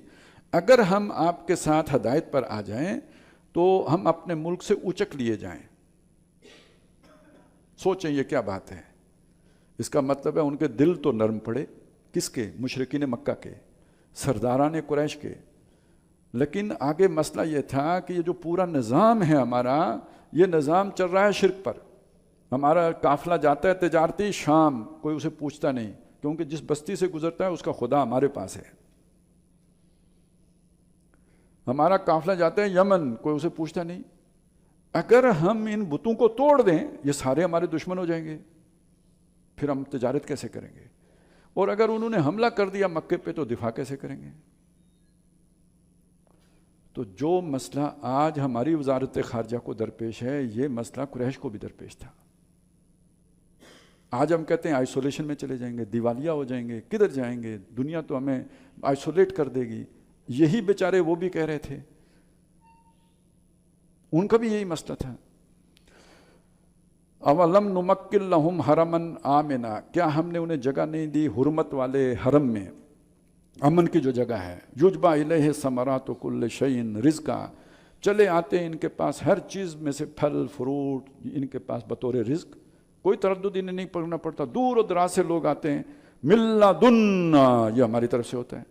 اگر ہم آپ کے ساتھ ہدایت پر آ جائیں تو ہم اپنے ملک سے اچک لیے جائیں۔ سوچیں یہ کیا بات ہے، اس کا مطلب ہے ان کے دل تو نرم پڑے، کس کے؟ مشرکین مکہ کے، سرداران قریش کے، لیکن آگے مسئلہ یہ تھا کہ یہ جو پورا نظام ہے ہمارا، یہ نظام چل رہا ہے شرک پر۔ ہمارا قافلہ جاتا ہے تجارتی شام، کوئی اسے پوچھتا نہیں، کیونکہ جس بستی سے گزرتا ہے اس کا خدا ہمارے پاس ہے۔ ہمارا قافلہ جاتا ہے یمن، کوئی اسے پوچھتا نہیں۔ اگر ہم ان بتوں کو توڑ دیں، یہ سارے ہمارے دشمن ہو جائیں گے، پھر ہم تجارت کیسے کریں گے؟ اور اگر انہوں نے حملہ کر دیا مکے پہ تو دفاع کیسے کریں گے؟ تو جو مسئلہ آج ہماری وزارت خارجہ کو درپیش ہے، یہ مسئلہ قریش کو بھی درپیش تھا۔ آج ہم کہتے ہیں آئسولیشن میں چلے جائیں گے، دیوالیہ ہو جائیں گے، کدھر جائیں گے، دنیا تو ہمیں آئسولیٹ کر دے گی۔ یہی بیچارے وہ بھی کہہ رہے تھے، ان کا بھی یہی مسئلہ تھا۔ اولم نمکن لہم حرمن آمنا، کیا ہم نے انہیں جگہ نہیں دی حرمت والے حرم میں، امن کی جو جگہ ہے، یجبا الیہ ثمرات کل شیء رزقا، چلے آتے ہیں ان کے پاس ہر چیز میں سے پھل فروٹ، ان کے پاس بطور رزق، کوئی تردد انہیں نہیں پڑنا پڑتا، دور و دراز سے لوگ آتے ہیں، ملا دن، یہ ہماری طرف سے ہوتا ہے۔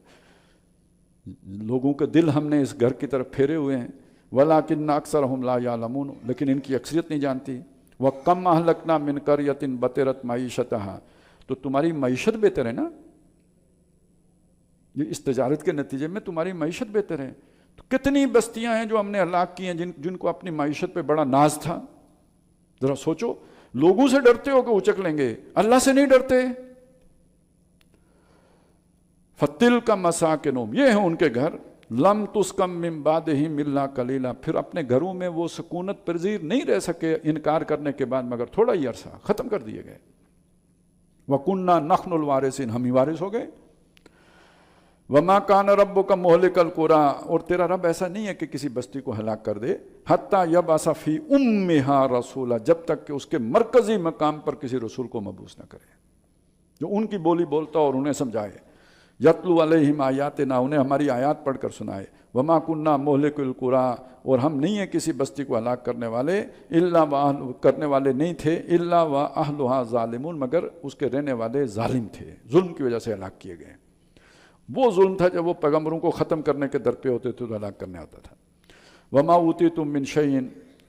لوگوں کے دل ہم نے اس گھر کی طرف پھیرے ہوئے ہیں، ولیکن اکثرہم لا یعلمون، لیکن ان کی اکثریت نہیں جانتی۔ وَقَمْ أَهْلَكْنَا مِنْ قَرْيَةٍ بَطِرَتْ مَعِيشَتَهَا، تو تمہاری معیشت بہتر ہے نا، یہ اس تجارت کے نتیجے میں تمہاری معیشت بہتر ہے۔ تو کتنی بستیاں ہیں جو ہم نے ہلاک کی ہیں، جن کو اپنی معیشت پہ بڑا ناز تھا۔ ذرا سوچو، لوگوں سے ڈرتے ہو کہ اچک لیں گے، اللہ سے نہیں ڈرتے۔ فَتِلْكَ مَسَاكِنُهُمْ، یہ ہیں ان کے گھر، لم تسکم من بعدہم الا قلیلا، پھر اپنے گھروں میں وہ سکونت پذیر نہیں رہ سکے انکار کرنے کے بعد مگر تھوڑا ہی عرصہ، ختم کر دیے گئے۔ وَكُنَّا نَحْنُ الْوَارِثِينَ، ہم ہی وارث ہو گئے۔ وَمَا كَانَ رَبُّكَ مُهْلِكَ الْقُرَىٰ، اور تیرا رب ایسا نہیں ہے کہ کسی بستی کو ہلاک کر دے، حَتَّىٰ يَبْعَثَ فِي أُمِّهَا رَسُولًا، جب تک کہ اس کے مرکزی مقام پر کسی رسول کو مبعوث نہ کرے جو ان کی بولی بولتا اور انہیں سمجھائے۔ یتلو علیہم آیاتنا، انہیں ہماری آیات پڑھ کر سنائے۔ وما کننا مہلک القریٰ، اور ہم نہیں ہیں کسی بستی کو ہلاک کرنے والے، الا کرنے والے نہیں تھے، الا واہلھا ظالمون، مگر اس کے رہنے والے ظالم تھے، ظلم کی وجہ سے ہلاک کیے گئے۔ وہ ظلم تھا جب وہ پیغمبروں کو ختم کرنے کے در پہ ہوتے تھے تو ہلاک کرنے آتا تھا۔ وما اوتیتم من شیء،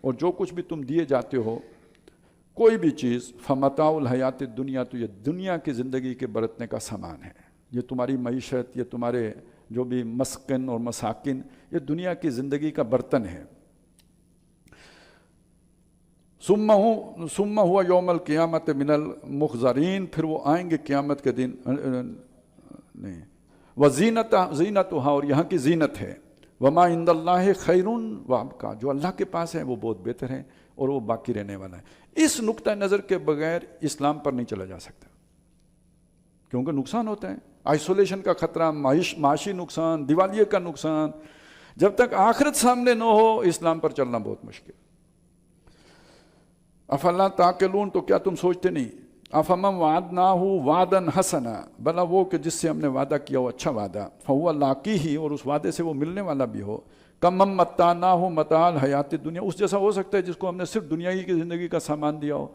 اور جو کچھ بھی تم دیے جاتے ہو کوئی بھی چیز، فمتاع الحیات الدنیا، تو یہ دنیا کی زندگی کے برتنے کا سامان ہے، یہ تمہاری معیشت، یہ تمہارے جو بھی مسکن اور مساکن، یہ دنیا کی زندگی کا برتن ہے۔ ثم هو یوم القیامت من المخضرین، پھر وہ آئیں گے قیامت کے دن، نہیں، وزینتها، اور یہاں کی زینت ہے، وما عند اللہ خیر وابقا، جو اللہ کے پاس ہے وہ بہت بہتر ہے اور وہ باقی رہنے والا ہے۔ اس نقطہ نظر کے بغیر اسلام پر نہیں چلا جا سکتا، کیونکہ نقصان ہوتا ہے، آئسولیشن کا خطرہ، معاشی نقصان، دیوالیے کا نقصان، جب تک آخرت سامنے نہ ہو اسلام پر چلنا بہت مشکل۔ افلا تعقلون، تو کیا تم سوچتے نہیں؟ افمن وعدناہ وعدن حسنا، بلا وہ کہ جس سے ہم نے وعدہ کیا وہ اچھا وعدہ، فہو لاقیہ، اور اس وعدے سے وہ ملنے والا بھی ہو، کمم متعناہ متاع الحیات الدنیا، اس جیسا ہو سکتا ہے جس کو ہم نے صرف دنیا ہی کی زندگی کا سامان دیا ہو،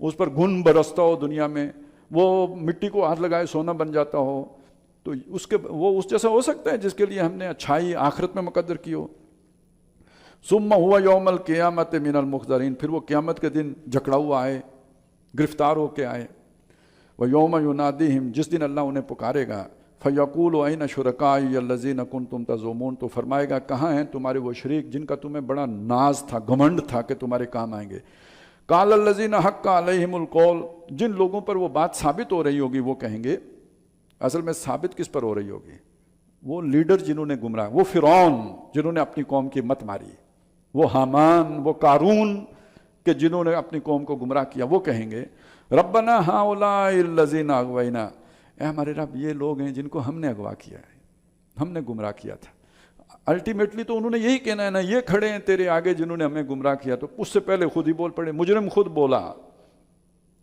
اس پر گھن برستا ہو دنیا میں، وہ مٹی کو ہاتھ لگائے سونا بن جاتا ہو، تو وہ اس جیسا ہو سکتا ہے جس کے لیے ہم نے اچھائی آخرت میں مقدر کی ہو۔ ثم ہوا یوم القیامت من المحضرین، پھر وہ قیامت کے دن جکڑا ہوا آئے، گرفتار ہو کے آئے۔ وَيَوْمَ يُنَادِيهِمْ، جس دن اللہ انہیں پکارے گا، فَيَقُولُ أَيْنَ شُرَكَائِيَ الَّذِينَ كُنْتُمْ تَزْعُمُونَ، تو فرمائے گا کہاں ہیں تمہارے وہ شریک جن کا تمہیں بڑا ناز تھا، گھمنڈ تھا کہ تمہارے کام آئیں گے۔ قَالَ الَّذِينَ حَقَّ عَلَيْهِمُ الْقَوْلُ، جن لوگوں پر وہ بات ثابت ہو رہی ہوگی وہ کہیں گے، اصل میں ثابت کس پر ہو رہی ہوگی؟ وہ لیڈر جنہوں نے گمراہ، وہ فرعون جنہوں نے اپنی قوم کی مت ماری، وہ حامان، وہ قارون کہ جنہوں نے اپنی قوم کو گمراہ کیا، وہ کہیں گے ربنا ہؤلاء الذین اغوینا، اے ہمارے رب یہ لوگ ہیں جن کو ہم نے اغوا کیا ہے، ہم نے گمراہ کیا تھا۔ الٹیمیٹلی تو انہوں نے یہی کہنا ہے نا، یہ کھڑے ہیں تیرے آگے جنہوں نے ہمیں گمراہ کیا، تو اس سے پہلے خود ہی بول پڑے، مجرم خود بولا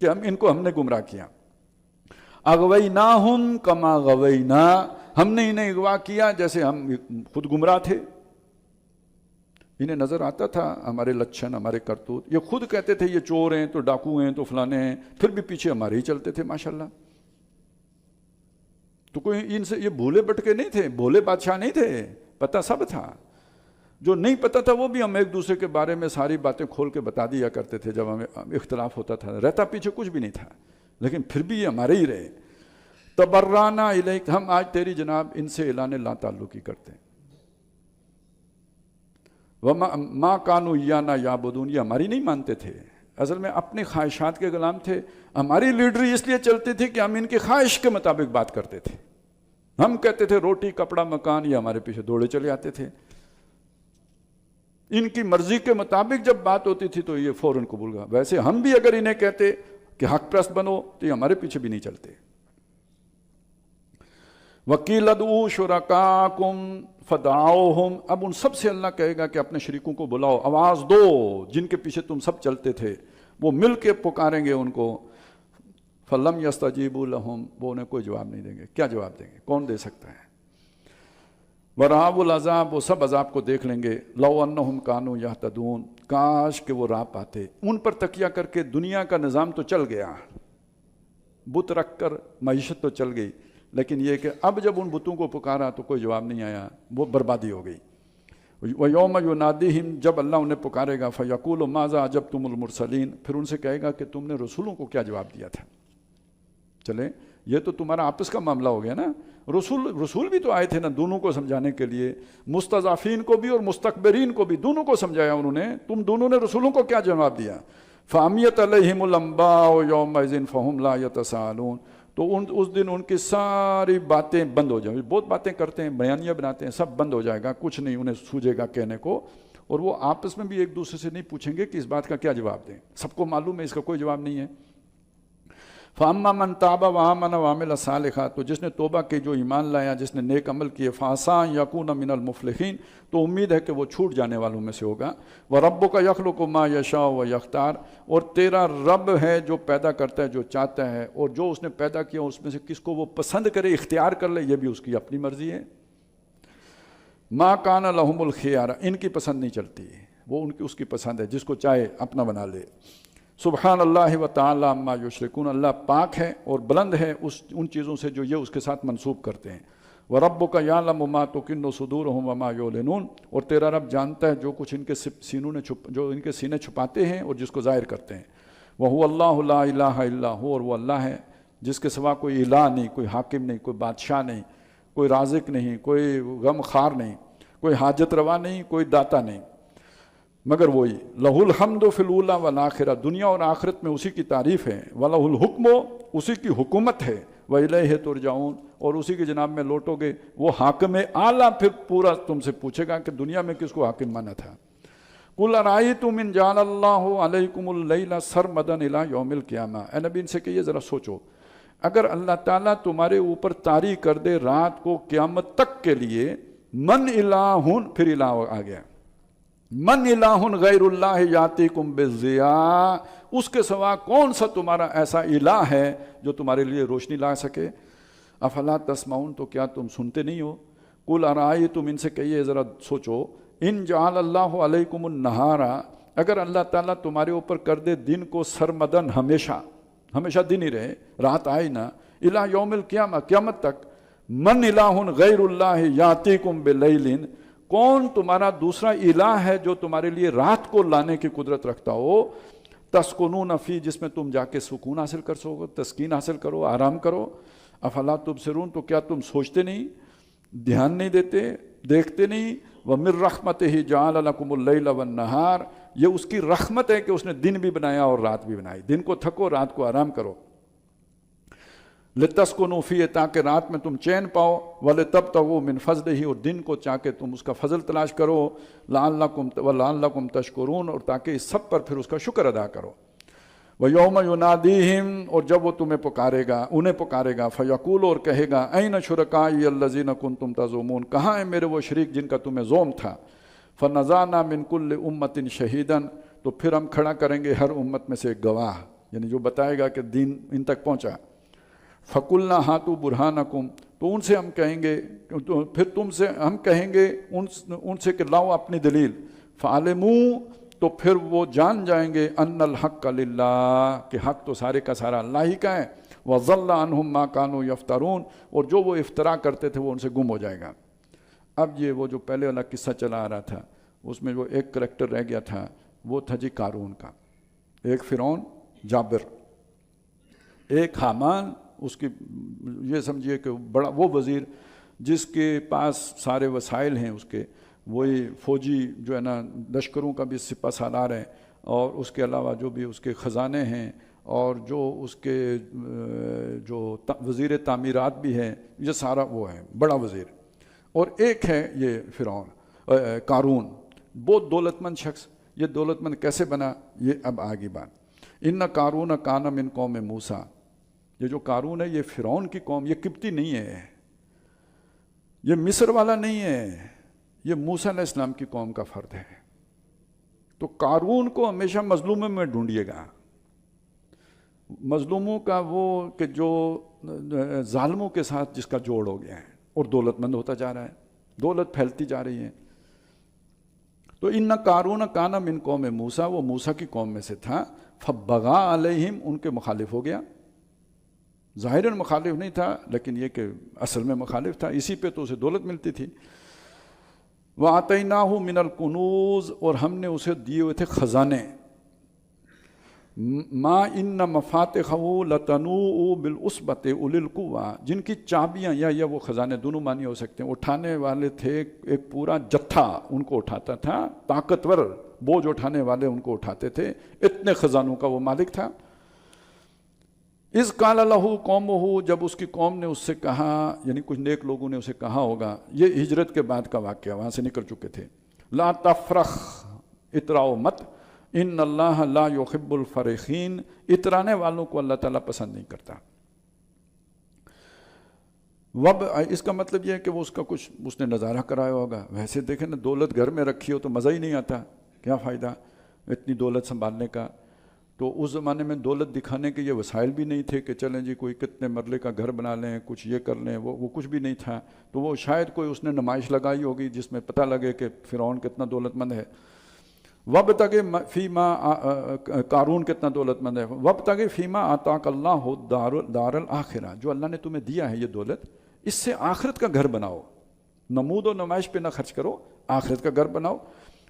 کہ ان نے گمراہ کیا۔ اغویناہم کما غوینا، ہم نے انہیں اغوا کیا جیسے ہم خود گمراہ تھے۔ انہیں نظر آتا تھا ہمارے لچھن، ہمارے کرتوت، یہ خود کہتے تھے یہ چور ہیں تو ڈاکو ہیں تو فلانے ہیں، پھر بھی پیچھے ہمارے ہی چلتے تھے ماشاءاللہ۔ تو کوئی ان سے یہ بھولے بٹکے نہیں تھے، بھولے بادشاہ نہیں تھے، پتہ سب تھا۔ جو نہیں پتہ تھا وہ بھی ہم ایک دوسرے کے بارے میں ساری باتیں کھول کے بتا دیا کرتے تھے جب ہمیں اختلاف ہوتا تھا، رہتا پیچھے کچھ بھی نہیں تھا، لیکن پھر بھی یہ ہمارے ہی رہے۔ تبرانا الیک، ہم آج تیری جناب ان سے اعلان لا تعلقی کرتے ہیں۔ ما کانوا ایانا یعبدون، یہ ہماری نہیں مانتے تھے، اصل میں اپنی خواہشات کے غلام تھے۔ ہماری لیڈری اس لیے چلتی تھی کہ ہم ان کی خواہش کے مطابق بات کرتے تھے، ہم کہتے تھے روٹی کپڑا مکان، یہ ہمارے پیچھے دوڑے چلے آتے تھے۔ ان کی مرضی کے مطابق جب بات ہوتی تھی تو یہ فوراً قبول گا، ویسے ہم بھی اگر انہیں کہتے کہ حق پرست بنو تو یہ ہمارے پیچھے بھی نہیں چلتے۔ وَقِيلَ ادْعُوا شُرَكَاءَكُمْ فَدَعَوْهُمْ، اب ان سب سے اللہ کہے گا کہ اپنے شریکوں کو بلاؤ، آواز دو، جن کے پیچھے تم سب چلتے تھے، وہ مل کے پکاریں گے ان کو۔ فَلَمْ يَسْتَجِيبُوا لَهُمْ، وہ انہیں کوئی جواب نہیں دیں گے۔ کیا جواب دیں گے؟ کون دے سکتا ہے؟ وَرَأَوُا الْعَذَابَ، وہ سب عذاب کو دیکھ لیں گے۔ لَوْ أَنَّهُمْ كَانُوا يَهْتَدُونَ، کاش کہ وہ راہ پاتے۔ ان پر تکیہ کر کے دنیا کا نظام تو چل گیا، بت رکھ کر معیشت تو چل گئی، لیکن یہ کہ اب جب ان بتوں کو پکارا تو کوئی جواب نہیں آیا، وہ بربادی ہو گئی۔ وَيَوْمَ يُنَادِيهِمْ، جب اللہ انہیں پکارے گا، فَيَقُولُ مَاذَا أَجَبْتُمُ الْمُرْسَلِينَ، پھر ان سے کہے گا کہ تم نے رسولوں کو کیا جواب دیا تھا۔ چلیں یہ تو تمہارا آپس کا معاملہ ہو گیا نا، رسول بھی تو آئے تھے نا دونوں کو سمجھانے کے لیے، مستضعفین کو بھی اور مستکبرین کو بھی، دونوں کو سمجھایا انہوں نے، تم دونوں نے رسولوں کو کیا جواب دیا؟ فَعَمِيَتْ عَلَيْهِمُ الْأَنْبَاءُ يَوْمَئِذٍ فَهُمْ لَا يَتَسَاءَلُونَ، تو اس دن ان کی ساری باتیں بند ہو جائیں گی، بہت باتیں کرتے ہیں، بیانیہ بناتے ہیں، سب بند ہو جائے گا، کچھ نہیں انہیں سوجے گا کہنے کو، اور وہ آپس میں بھی ایک دوسرے سے نہیں پوچھیں گے کہ اس بات کا کیا جواب دیں، سب کو معلوم ہے اس کا کوئی جواب نہیں ہے۔ فَأَمَّا مَنْ تَابَ وَآمَنَ وَعَمِلَ صَالِحًا، تو جس نے توبہ کی، جو ایمان لایا، جس نے نیک عمل کیے، فَعَسَىٰ أَن يَكُونَ مِنَ الْمُفْلِحِينَ، تو امید ہے کہ وہ چھوٹ جانے والوں میں سے ہوگا۔ وَرَبُّكَ يَخْلُقُ مَا يَشَاءُ وَيَخْتَارُ، اور تیرا رب ہے جو پیدا کرتا ہے جو چاہتا ہے، اور جو اس نے پیدا کیا اس میں سے کس کو وہ پسند کرے اختیار کر لے، یہ بھی اس کی اپنی مرضی ہے۔ مَا كَانَ لَهُمُ الْخِيَارَ، ان کی پسند نہیں چلتی، وہ اس کی پسند ہے، جس کو چاہے اپنا بنا لے۔ سبحان اللہ و تعالی عما یشرکون، اللہ پاک ہے اور بلند ہے ان چیزوں سے جو یہ اس کے ساتھ منسوب کرتے ہیں۔ وَرَبُّكَ يَعْلَمُ مَا تُكِنُّ صُدُورُهُمْ وَمَا يُعْلِنُونَ، اور تیرا رب جانتا ہے جو کچھ ان کے سینوں نے جو ان کے سینے چھپاتے ہیں اور جس کو ظاہر کرتے ہیں۔ وَهُوَ اللَّهُ لَا إِلَٰهَ إِلَّا هُوَ، اور وہ اللہ ہے جس کے سوا کوئی الہ نہیں، کوئی حاکم نہیں، کوئی بادشاہ نہیں، کوئی رازق نہیں، کوئی غم خار نہیں، کوئی حاجت روا نہیں، کوئی داتا نہیں، مگر وہی۔ لہ الحمد فی الاولی والآخرہ، دنیا اور آخرت میں اسی کی تعریف ہے۔ وَلَهُ الْحُكْمُ، اسی کی حکومت ہے۔ وَإِلَيْهِ تُرْجَعُونَ، اور اسی کی جناب میں لوٹو گے۔ وہ حاکم اعلیٰ پھر پورا تم سے پوچھے گا کہ دنیا میں کس کو حاکم مانا تھا۔ قُلْ أَرَأَيْتُمْ إِنْ جَعَلَ اللَّهُ عَلَيْكُمُ اللَّيْلَ سَرْمَدًا إِلَىٰ يَوْمِ الْقِيَامَةِ، اے نبی ان سے کہیے ذرا سوچو، اگر اللہ تعالیٰ تمہارے اوپر طاری کر دے رات کو قیامت تک کے لیے، من الہ، پھر الہ آ گیا، من الہ غیر اللہ یاتیکم بالضیاء، اس کے سوا کون سا تمہارا ایسا الہ ہے جو تمہارے لیے روشنی لا سکے؟ افلا تسمعون، تو کیا تم سنتے نہیں ہو؟ قل ارائیتم، ان سے کہیے ذرا سوچو، ان جعل اللہ علیکم النہار، اگر اللہ تعالیٰ تمہارے اوپر کر دے دن کو سرمدن، ہمیشہ ہمیشہ دن ہی رہے، رات آئے نہ، الہ یوم القیامہ، قیامت تک، من الہ غیر اللہ یاتیکم بلیل، کون تمہارا دوسرا الہ ہے جو تمہارے لیے رات کو لانے کی قدرت رکھتا ہو، تسکنون فی، جس میں تم جا کے سکون حاصل کر سکو، تسکین حاصل کرو، آرام کرو؟ افلا تبصرون، تو کیا تم سوچتے نہیں، دھیان نہیں دیتے، دیکھتے نہیں؟ وَمِن رَحْمَتِهِ جَعَلَ لَكُمُ اللَّيْلَ وَالنَّهَارَ، یہ اس کی رحمت ہے کہ اس نے دن بھی بنایا اور رات بھی بنائی، دن کو تھکو، رات کو آرام کرو، لِتَسْكُنُوا فِيهِ، تاکہ رات میں تم چین پاؤ، وَلِتَبْتَغُوا مِن فَضْلِهِ، اور دن کو چاہ کے تم اس کا فضل تلاش کرو، لَعَلَّكُمْ تَشْكُرُونَ، اور تاکہ اس سب پر پھر اس کا شکر ادا کرو۔ وَيَوْمَ يُنَادِيهِمْ، اور جب وہ تمہیں پکارے گا، انہیں پکارے گا، فَيَقُولُ، اور کہے گا، أَيْنَ شُرَكَائِيَ الَّذِينَ كُنْتُمْ تَزْعُمُونَ، کہاں ہیں میرے وہ شریک جن کا تمہیں زوم تھا؟ فَنَزَعْنَا مِن كُلِّ أُمَّةٍ شَهِيدًا، تو پھر ہم کھڑا کریں گے ہر امت میں سے ایک گواہ، یعنی جو بتائے گا کہ دین ان تک پہنچا۔ فَقُلْنَا هَاتُوا بُرْهَانَكُمْ، تو ان سے ہم کہیں گے، پھر تم سے ہم کہیں گے ان سے کہ لاؤ اپنی دلیل، فَعَلِمُوا، تو پھر وہ جان جائیں گے، ان الحق للہ، کہ حق تو سارے کا سارا اللہ ہی کا ہے، وَضَلَّ عَنْهُمْ مَا كَانُوا يَفْتَرُونَ، اور جو وہ افترا کرتے تھے وہ ان سے گم ہو جائے گا۔ اب یہ وہ جو پہلے والا قصہ چلا آ رہا تھا، اس میں جو ایک کریکٹر رہ گیا تھا وہ تھا جی قارون کا، ایک فرعون جابر، ایک حامان، اس کی یہ سمجھیے کہ بڑا وہ وزیر جس کے پاس سارے وسائل ہیں، اس کے وہی فوجی جو ہے نا، لشکروں کا بھی سپہ سالار ہے، اور اس کے علاوہ جو بھی اس کے خزانے ہیں، اور جو اس کے جو وزیر تعمیرات بھی ہیں، یہ سارا وہ ہے، بڑا وزیر۔ اور ایک ہے یہ فرعون قارون، بہت دولت مند شخص۔ یہ دولت مند کیسے بنا، یہ اب آگے بات۔ ان قارون کان من قوم موسیٰ، یہ جو قارون ہے یہ فرعون کی قوم، یہ قبطی نہیں ہے، یہ مصر والا نہیں ہے، یہ موسیٰ علیہ السلام کی قوم کا فرد ہے۔ تو قارون کو ہمیشہ مظلوموں میں ڈھونڈیے گا، مظلوموں کا وہ کہ جو ظالموں کے ساتھ جس کا جوڑ ہو گیا ہے اور دولت مند ہوتا جا رہا ہے، دولت پھیلتی جا رہی ہے۔ تو ان قارون کان من قوم موسیٰ، وہ موسیٰ کی قوم میں سے تھا، فبغى علیہم، ان کے مخالف ہو گیا، ظاہراً مخالف نہیں تھا لیکن یہ کہ اصل میں مخالف تھا، اسی پہ تو اسے دولت ملتی تھی۔ وَآتَيْنَاهُ مِنَ الْكُنُوزِ، اور ہم نے اسے دیے ہوئے تھے خزانے، مَا إِنَّ مَفَاتِحَهُ لَتَنُوءُ بِالْعُصْبَةِ أُولِي الْقُوَّةِ، جن کی چابیاں یا وہ خزانے دونوں معنی ہو سکتے ہیں، اٹھانے والے تھے، ایک پورا جتھا ان کو اٹھاتا تھا، طاقتور بوجھ اٹھانے والے ان کو اٹھاتے تھے، اتنے خزانوں کا وہ مالک تھا۔ اذ قال له قومه، جب اس کی قوم نے اس سے کہا، یعنی کچھ نیک لوگوں نے اسے کہا ہوگا، یہ ہجرت کے بعد کا واقعہ، وہاں سے نکل چکے تھے، لا تفرخ، اتراؤ مت، ان اللہ لا يحب الفرخین، اترانے والوں کو اللہ تعالیٰ پسند نہیں کرتا۔ اس کا مطلب یہ ہے کہ وہ اس کا کچھ اس نے نظارہ کرایا ہوگا، ویسے دیکھیں نا، دولت گھر میں رکھی ہو تو مزہ ہی نہیں آتا، کیا فائدہ اتنی دولت سنبھالنے کا۔ تو اس زمانے میں دولت دکھانے کے یہ وسائل بھی نہیں تھے کہ چلیں جی کوئی کتنے مرلے کا گھر بنا لیں، کچھ یہ کر لیں، وہ کچھ بھی نہیں تھا۔ تو وہ شاید کوئی اس نے نمائش لگائی ہوگی جس میں پتہ لگے کہ فرعون کتنا دولت مند ہے۔ وابتغ فیما، قارون کتنا دولت مند ہے، وابتغ فیما آتاک اللہ دار الآخرہ، جو اللہ نے تمہیں دیا ہے یہ دولت، اس سے آخرت کا گھر بناؤ، نمود و نمائش پہ نہ خرچ کرو، آخرت کا گھر بناؤ۔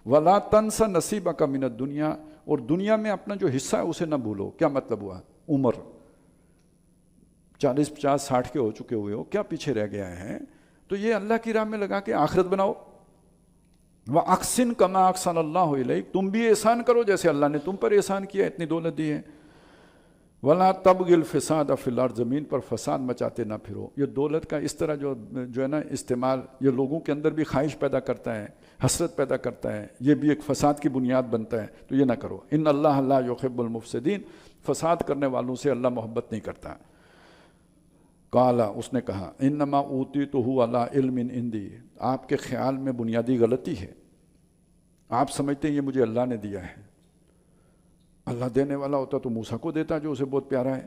وَلَا تَنْسَ نَصِيبَكَ مِنَ الدُّنْيَا، اور دنیا میں اپنا جو حصہ ہے اسے نہ بھولو۔ کیا مطلب ہوا؟ عمر 40 50 60 کے ہو چکے ہوئے ہو، کیا پیچھے رہ گیا ہے؟ تو یہ اللہ کی راہ میں لگا کے آخرت بناؤ۔ وَأَحْسِنْ كَمَا أَحْسَنَ اللَّهُ إِلَيْكَ، تم بھی احسان کرو جیسے اللہ نے تم پر احسان کیا، اتنی دولت دی ہے۔ وَلَا تَبْغِ الْفَسَادَ فِي الْأَرْضِ، زمین پر فساد مچاتے نہ پھرو۔ یہ دولت کا اس طرح جو ہے نا استعمال، یہ لوگوں کے اندر بھی خواہش پیدا کرتا ہے، حسرت پیدا کرتا ہے، یہ بھی ایک فساد کی بنیاد بنتا ہے، تو یہ نہ کرو۔ ان اللہ لا يحب المفسدین، فساد کرنے والوں سے اللہ محبت نہیں کرتا۔ قال، اس نے کہا، انما اوتیتہ علی علم عندی، آپ کے خیال میں بنیادی غلطی ہے، آپ سمجھتے ہیں یہ مجھے اللہ نے دیا ہے، اللہ دینے والا ہوتا تو موسیٰ کو دیتا جو اسے بہت پیارا ہے،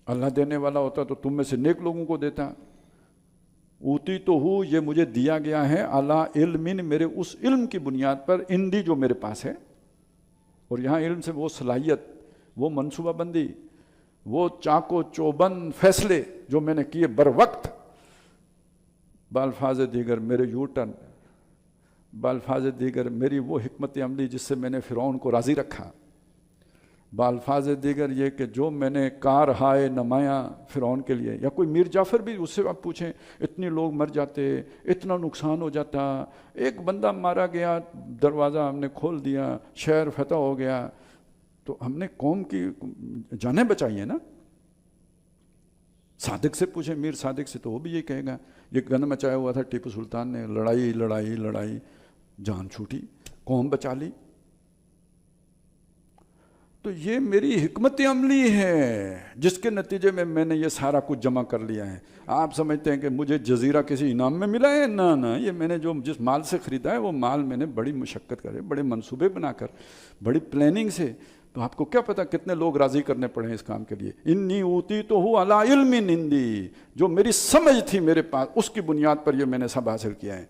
اللہ دینے والا ہوتا تو تم میں سے نیک لوگوں کو دیتا۔ اوتی تو ہوں، یہ مجھے دیا گیا ہے، علی علم، میرے اس علم کی بنیاد پر، اندی جو میرے پاس ہے۔ اور یہاں علم سے وہ صلاحیت، وہ منصوبہ بندی، وہ چاق و چوبند فیصلے جو میں نے کیے بر وقت، بالفاظ دیگر میرے یو ٹرن، بالفاظ دیگر میری وہ حکمت عملی جس سے میں نے فرعون کو راضی رکھا، بالفاظ دیگر یہ کہ جو میں نے کار ہائے نمایاں فرعون کے لیے۔ یا کوئی میر جعفر بھی، اس سے آپ پوچھیں، اتنے لوگ مر جاتے، اتنا نقصان ہو جاتا، ایک بندہ مارا گیا، دروازہ ہم نے کھول دیا، شہر فتح ہو گیا، تو ہم نے قوم کی جانیں بچائی ہیں نا۔ صادق سے پوچھیں، میر صادق سے، تو وہ بھی یہ کہے گا، یہ گند مچایا ہوا تھا ٹیپو سلطان نے، لڑائی لڑائی لڑائی، جان چھوٹی، قوم بچا لی۔ تو یہ میری حکمت عملی ہے جس کے نتیجے میں میں نے یہ سارا کچھ جمع کر لیا ہے۔ آپ سمجھتے ہیں کہ مجھے جزیرہ کسی انعام میں ملا ہے؟ نہ، یہ میں نے جو جس مال سے خریدا ہے وہ مال میں نے بڑی مشقت کرے، بڑے منصوبے بنا کر، بڑی پلاننگ سے، تو آپ کو کیا پتا کتنے لوگ راضی کرنے پڑے ہیں اس کام کے لیے۔ انی اوتی تو ہوں علی علم عندی، جو میری سمجھ تھی میرے پاس، اس کی بنیاد پر یہ میں نے سب حاصل کیا ہے۔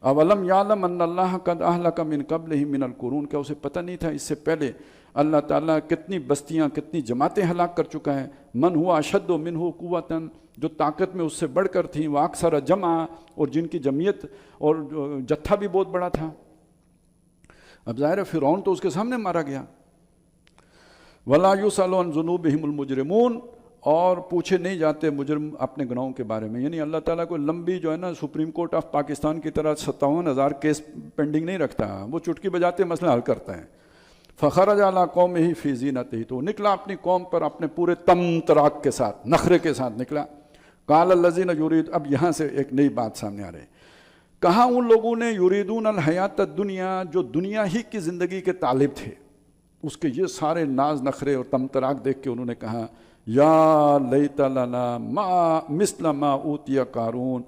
اولم یعلم ان اللہ قد اہلک من قبلہ من القرون، کیا اسے پتہ نہیں تھا اس سے پہلے اللہ تعالیٰ کتنی بستیاں، کتنی جماعتیں ہلاک کر چکا ہے۔ من ہوا اشد منہ قوتاً، جو طاقت میں اس سے بڑھ کر تھیں، وہ اکثر جمع، اور جن کی جمعیت اور جتھا بھی بہت بڑا تھا۔ اب ظاہر ہے فرعون تو اس کے سامنے مارا گیا۔ ولا یسأل عن ذنوبہم المجرمون، اور پوچھے نہیں جاتے مجرم اپنے گناہوں کے بارے میں۔ یعنی اللہ تعالیٰ کو لمبی جو ہے نا سپریم کورٹ آف پاکستان کی طرح 57,000 کیس پینڈنگ نہیں رکھتا، وہ چٹکی بجاتے مسئلہ حل کرتا ہے۔ فخرج علی قومہ فی زینتہ، تو نکلا اپنی قوم پر اپنے پورے تم تراک کے ساتھ، نخرے کے ساتھ نکلا۔ قال الذین یرید، اب یہاں سے ایک نئی بات سامنے آ رہی، کہا ان لوگوں نے یریدون الحیات الدنیا، جو دنیا ہی کی زندگی کے طالب تھے، اس کے یہ سارے ناز نخرے اور تم تراک دیکھ کے انہوں نے کہا یا لیت لنا ما مثل ما اوتی قارون،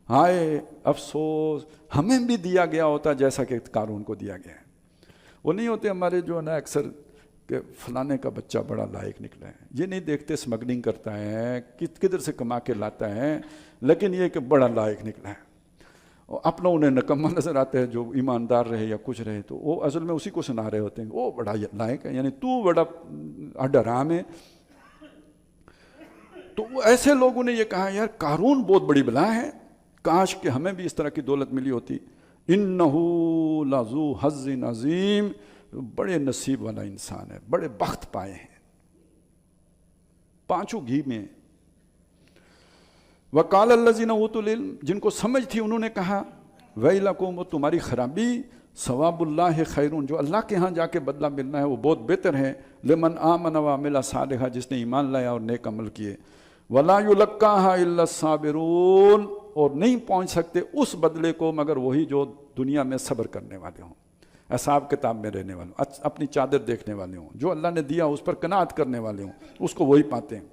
ہائے افسوس ہمیں بھی دیا گیا ہوتا جیسا کہ قارون کو دیا گیا ہے۔ وہ نہیں ہوتے ہمارے جو ہے نا اکثر کہ فلانے کا بچہ بڑا لائق نکلا ہے، یہ نہیں دیکھتے اسمگلنگ کرتا ہے، کدھر سے کما کے لاتا ہے، لیکن یہ کہ بڑا لائق نکلا ہے، اور اپنا انہیں نکمہ نظر آتا ہے جو ایماندار رہے یا کچھ رہے، تو وہ اصل میں اسی کو سنا رہے ہوتے ہیں، وہ بڑا لائق ہے، یعنی تو بڑا اڈرام ہے۔ تو ایسے لوگوں نے یہ کہا یار قارون بہت بڑی بلا ہے، کاش کہ ہمیں بھی اس طرح کی دولت ملی ہوتی۔ انہو لذو حظ عظیم، بڑے نصیب والا انسان ہے، بڑے بخت پائے ہیں، پانچوں گھی میں۔ وقال الذین اوتوا العلم، جن کو سمجھ تھی انہوں نے کہا ویلکم، تمہاری خرابی، ثواب اللہ خیرون، جو اللہ کے ہاں جا کے بدلہ ملنا ہے وہ بہت بہتر ہے، لمن آمن وعمل صالحا، جس نے ایمان لایا اور نیک عمل کیے، ولا یلقاها الا الصابرون، اور نہیں پہنچ سکتے اس بدلے کو مگر وہی جو دنیا میں صبر کرنے والے ہوں، اصحاب کتاب میں رہنے والے ہوں، اپنی چادر دیکھنے والے ہوں، جو اللہ نے دیا اس پر قناعت کرنے والے ہوں، اس کو وہی پاتے ہیں۔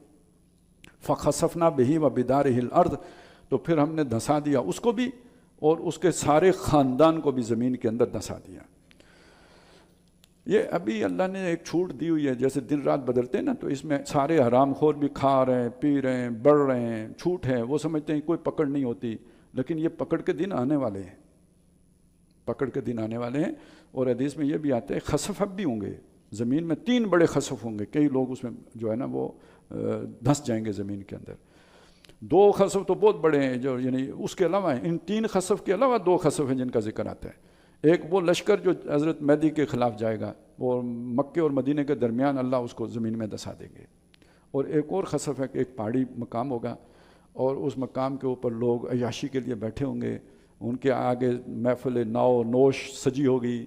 فخسفنا بہ وبدارہ الارض، تو پھر ہم نے دھسا دیا اس کو بھی اور اس کے سارے خاندان کو بھی زمین کے اندر دھسا دیا۔ یہ ابھی اللہ نے ایک چھوٹ دی ہوئی ہے، جیسے دن رات بدلتے ہیں نا، تو اس میں سارے حرام خور بھی کھا رہے ہیں، پی رہے ہیں، بڑھ رہے ہیں، چھوٹ ہے، وہ سمجھتے ہیں کوئی پکڑ نہیں ہوتی، لیکن یہ پکڑ کے دن آنے والے ہیں، پکڑ کے دن آنے والے ہیں۔ اور حدیث میں یہ بھی آتا ہے خسف اب بھی ہوں گے زمین میں، 3 بڑے خسف ہوں گے، کئی لوگ اس میں جو ہے نا وہ دھس جائیں گے زمین کے اندر۔ 2 خسف تو بہت بڑے ہیں، جو یعنی اس کے علاوہ ان 3 خسف کے علاوہ 2 خسف ہیں جن کا ذکر آتا ہے۔ ایک وہ لشکر جو حضرت مہدی کے خلاف جائے گا، اور مکے اور مدینہ کے درمیان اللہ اس کو زمین میں دھسا دیں گے۔ اور ایک اور خسف ہے کہ ایک پہاڑی مقام ہوگا، اور اس مقام کے اوپر لوگ عیاشی کے لیے بیٹھے ہوں گے، ان کے آگے محفل ناؤ نوش سجی ہوگی،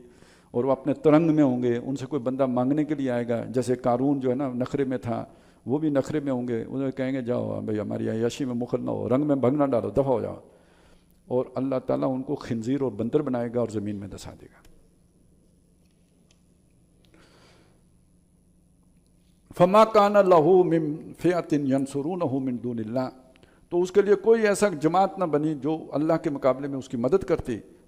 اور وہ اپنے ترنگ میں ہوں گے، ان سے کوئی بندہ مانگنے کے لیے آئے گا، جیسے قارون جو ہے نا نخرے میں تھا، وہ بھی نخرے میں ہوں گے، انہیں کہیں گے جاؤ بھئی ہماری عیاشی میں مخل نہ ہو، رنگ میں بھنگ نہ ڈالو، دفع ہو جاؤ، اور اللہ تعالیٰ ان کو خنزیر اور بندر بنائے گا اور زمین میں دھسا دے گا۔ فما کان لہ من فئۃ ینصرونہ من دون اللہ، تو اس کے لیے کوئی ایسا جماعت نہ بنی جو اللہ کے مقابلے میں اس کی مدد کرتی،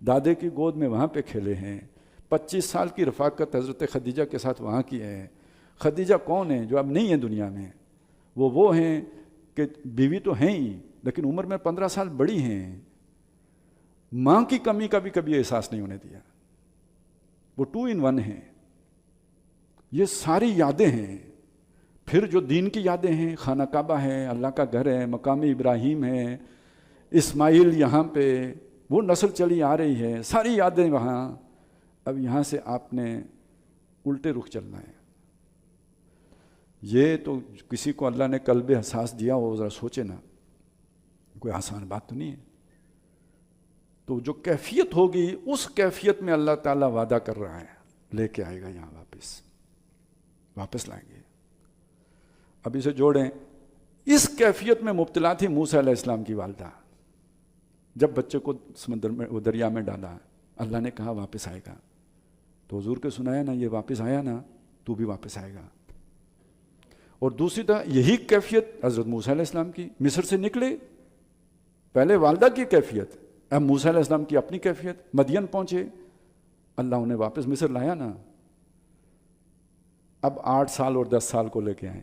دادے کی گود میں وہاں پہ کھیلے ہیں، 25 سال کی رفاقت حضرت خدیجہ کے ساتھ وہاں کی ہے۔ خدیجہ کون ہیں؟ جو اب نہیں ہیں دنیا میں، وہ ہیں کہ بیوی تو ہیں ہی لیکن عمر میں 15 سال بڑی ہیں، ماں کی کمی کا بھی کبھی احساس نہیں ہونے دیا، وہ 2 in 1 ہیں۔ یہ ساری یادیں ہیں۔ پھر جو دین کی یادیں ہیں، خانہ کعبہ ہے، اللہ کا گھر ہے، مقام ابراہیم ہے، اسماعیل یہاں پہ، وہ نسل چلی آ رہی ہے، ساری یادیں وہاں۔ اب یہاں سے آپ نے الٹے رخ چلنا ہے۔ یہ تو کسی کو اللہ نے قلب حساس دیا ہو ذرا سوچے نا، کوئی آسان بات تو نہیں ہے۔ تو جو کیفیت ہوگی اس کیفیت میں اللہ تعالیٰ وعدہ کر رہا ہے، لے کے آئے گا یہاں واپس لائیں گے۔ اب اسے جوڑیں، اس کیفیت میں مبتلا تھی موسیٰ علیہ السلام کی والدہ۔ جب بچے کو سمندر میں، وہ دریا میں ڈالا، اللہ نے کہا واپس آئے گا، تو حضور کے سنایا نا، یہ واپس آیا نا، تو بھی واپس آئے گا۔ اور دوسری طرح یہی کیفیت حضرت موسیٰ علیہ السلام کی، مصر سے نکلے، پہلے والدہ کی کیفیت، اب موسیٰ علیہ السلام کی اپنی کیفیت، مدین پہنچے، اللہ انہیں واپس مصر لایا نا۔ اب 8 سال اور 10 سال کو لے کے آئے۔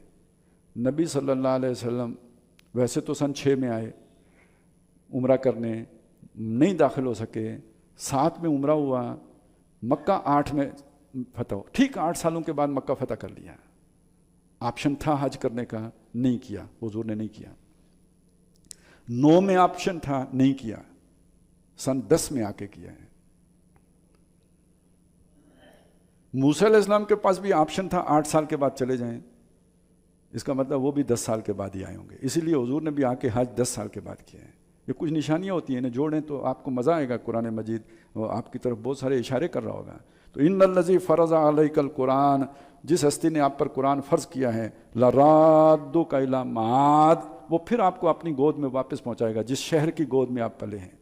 نبی صلی اللہ علیہ وسلم ویسے تو سن 6 میں آئے عمرہ کرنے، نہیں داخل ہو سکے، 7 میں عمرہ ہوا، مکہ 8 میں فتح ہو، ٹھیک 8 سالوں کے بعد مکہ فتح کر لیا۔ آپشن تھا حج کرنے کا، نہیں کیا، حضور نے نہیں کیا۔ 9 میں آپشن تھا، نہیں کیا، سن 10 میں آ کے کیا ہے۔ موسیٰ علیہ السلام کے پاس بھی آپشن تھا 8 سال کے بعد چلے جائیں، اس کا مطلب وہ بھی 10 سال کے بعد ہی آئے ہوں گے، اسی لیے حضور نے بھی آ کے حج 10 سال کے بعد کیا ہے۔ یہ کچھ نشانیاں ہوتی ہیں، انہیں جوڑیں تو آپ کو مزہ آئے گا۔ قرآن مجید وہ آپ کی طرف بہت سارے اشارے کر رہا ہوگا۔ تو ان الذی فرض علیک القرآن، جس ہستی نے آپ پر قرآن فرض کیا ہے، لرادک الی معاد، وہ پھر آپ کو اپنی گود میں واپس پہنچائے گا، جس شہر کی گود میں آپ پلے ہیں۔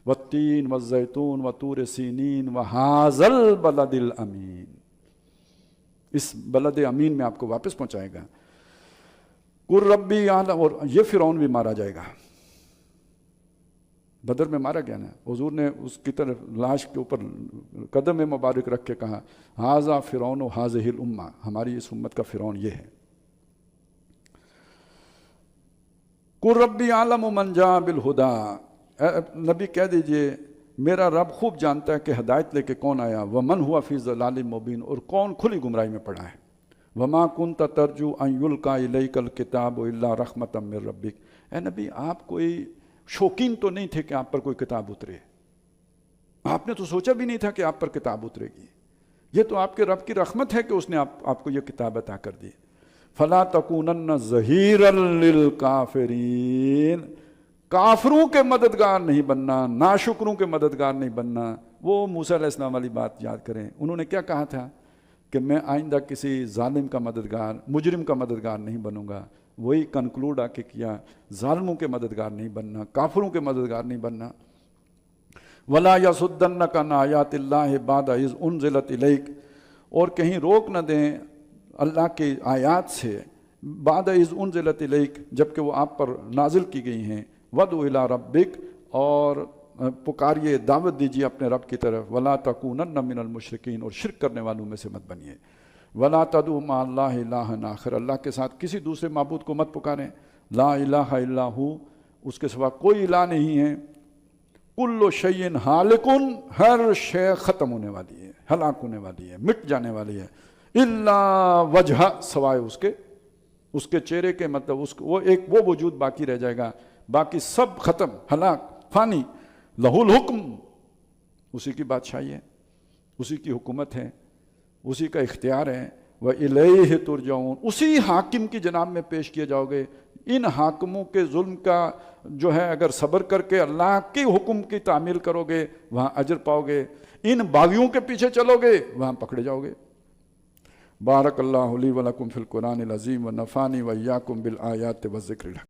والتین والزیتون وطور سینین وہذا البلد الامین، اس بلد امین میں آپ کو واپس پہنچائے گا۔ قل ربی اعلم، اور یہ فرعون بھی مارا جائے گا، بدر میں مارا گیا نا، حضور نے اس کی طرف لاش کے اوپر قدم مبارک رکھ کے کہا ھذا فرعون ھذہ الامہ، ہماری اس امت کا فرعون یہ ہے۔ قل ربی اعلم من جاء بالہدی، نبی کہہ دیجئے میرا رب خوب جانتا ہے کہ ہدایت لے کے کون آیا، ومن ہوا فی ضلال مبین، اور کون کھلی گمراہی میں پڑا ہے۔ وما کنت ترجو ان یلقی الیک الکتاب الا رحمۃ من ربک، اے نبی آپ کوئی شوقین تو نہیں تھے کہ آپ پر کوئی کتاب اترے، آپ نے تو سوچا بھی نہیں تھا کہ آپ پر کتاب اترے گی، یہ تو آپ کے رب کی رحمت ہے کہ اس نے آپ کو یہ کتاب عطا کر دی۔ فلا تکونن ظہیرا للکافرین، کافروں کے مددگار نہیں بننا، ناشکروں کے مددگار نہیں بننا۔ وہ موسیٰ علیہ السلام والی بات یاد کریں، انہوں نے کیا کہا تھا کہ میں آئندہ کسی ظالم کا مددگار، مجرم کا مددگار نہیں بنوں گا، وہی کنکلوڈ آ کے کیا، ظالموں کے مددگار نہیں بننا، کافروں کے مددگار نہیں بننا۔ وَلَا يَصُدَّنَّكَ عَنْ آيَاتِ اللَّهِ بَعْدَ إِذْ أُنزِلَتْ إِلَيْكَ، اور کہیں روک نہ دیں اللہ کی آیات سے، بعد اذ انزلت الیک، جبکہ وہ آپ پر نازل کی گئی ہیں، وَدْعُ إِلَىٰ رَبِّكَ، اور پکاریے، دعوت دیجیے اپنے رب کی طرف، وَلَا تَكُونَنَّ مِنَ الْمُشْرِكِينَ، اور شرک کرنے والوں میں سے مت بنیے۔ وَلَا تَدْعُوا مَعَ اللَّهِ إِلَٰهًا آخَرَ، اللہ کے ساتھ کسی دوسرے معبود کو مت پکاریں۔ لا الہ الا ہو، اس کے سوا کوئی الہ نہیں ہے۔ کل شیء ہالک، ہر شے ختم ہونے والی ہے، ہلاک ہونے والی ہے، مٹ جانے والی ہے۔ الا وجہ، سوائے اس کے چہرے کے، مطلب وہ وجود باقی رہ جائے گا، باقی سب ختم، ہلاک، فانی۔ لہ الحکم، اسی کی بادشاہی ہے، اسی کی حکومت ہے، اسی کا اختیار ہے۔ وَإِلَيْهِ تُرْجَعُونَ، اسی حاکم کی جناب میں پیش کیے جاؤ گے۔ ان حاکموں کے ظلم کا جو ہے اگر صبر کر کے اللہ کے حکم کی تعمیل کرو گے وہاں اجر پاؤ گے، ان باغیوں کے پیچھے چلو گے وہاں پکڑے جاؤ گے۔ بارک اللہ لی ولکم فی القرآن العظیم ونفعنی وإیاکم بالآیات والذکر الحکیم۔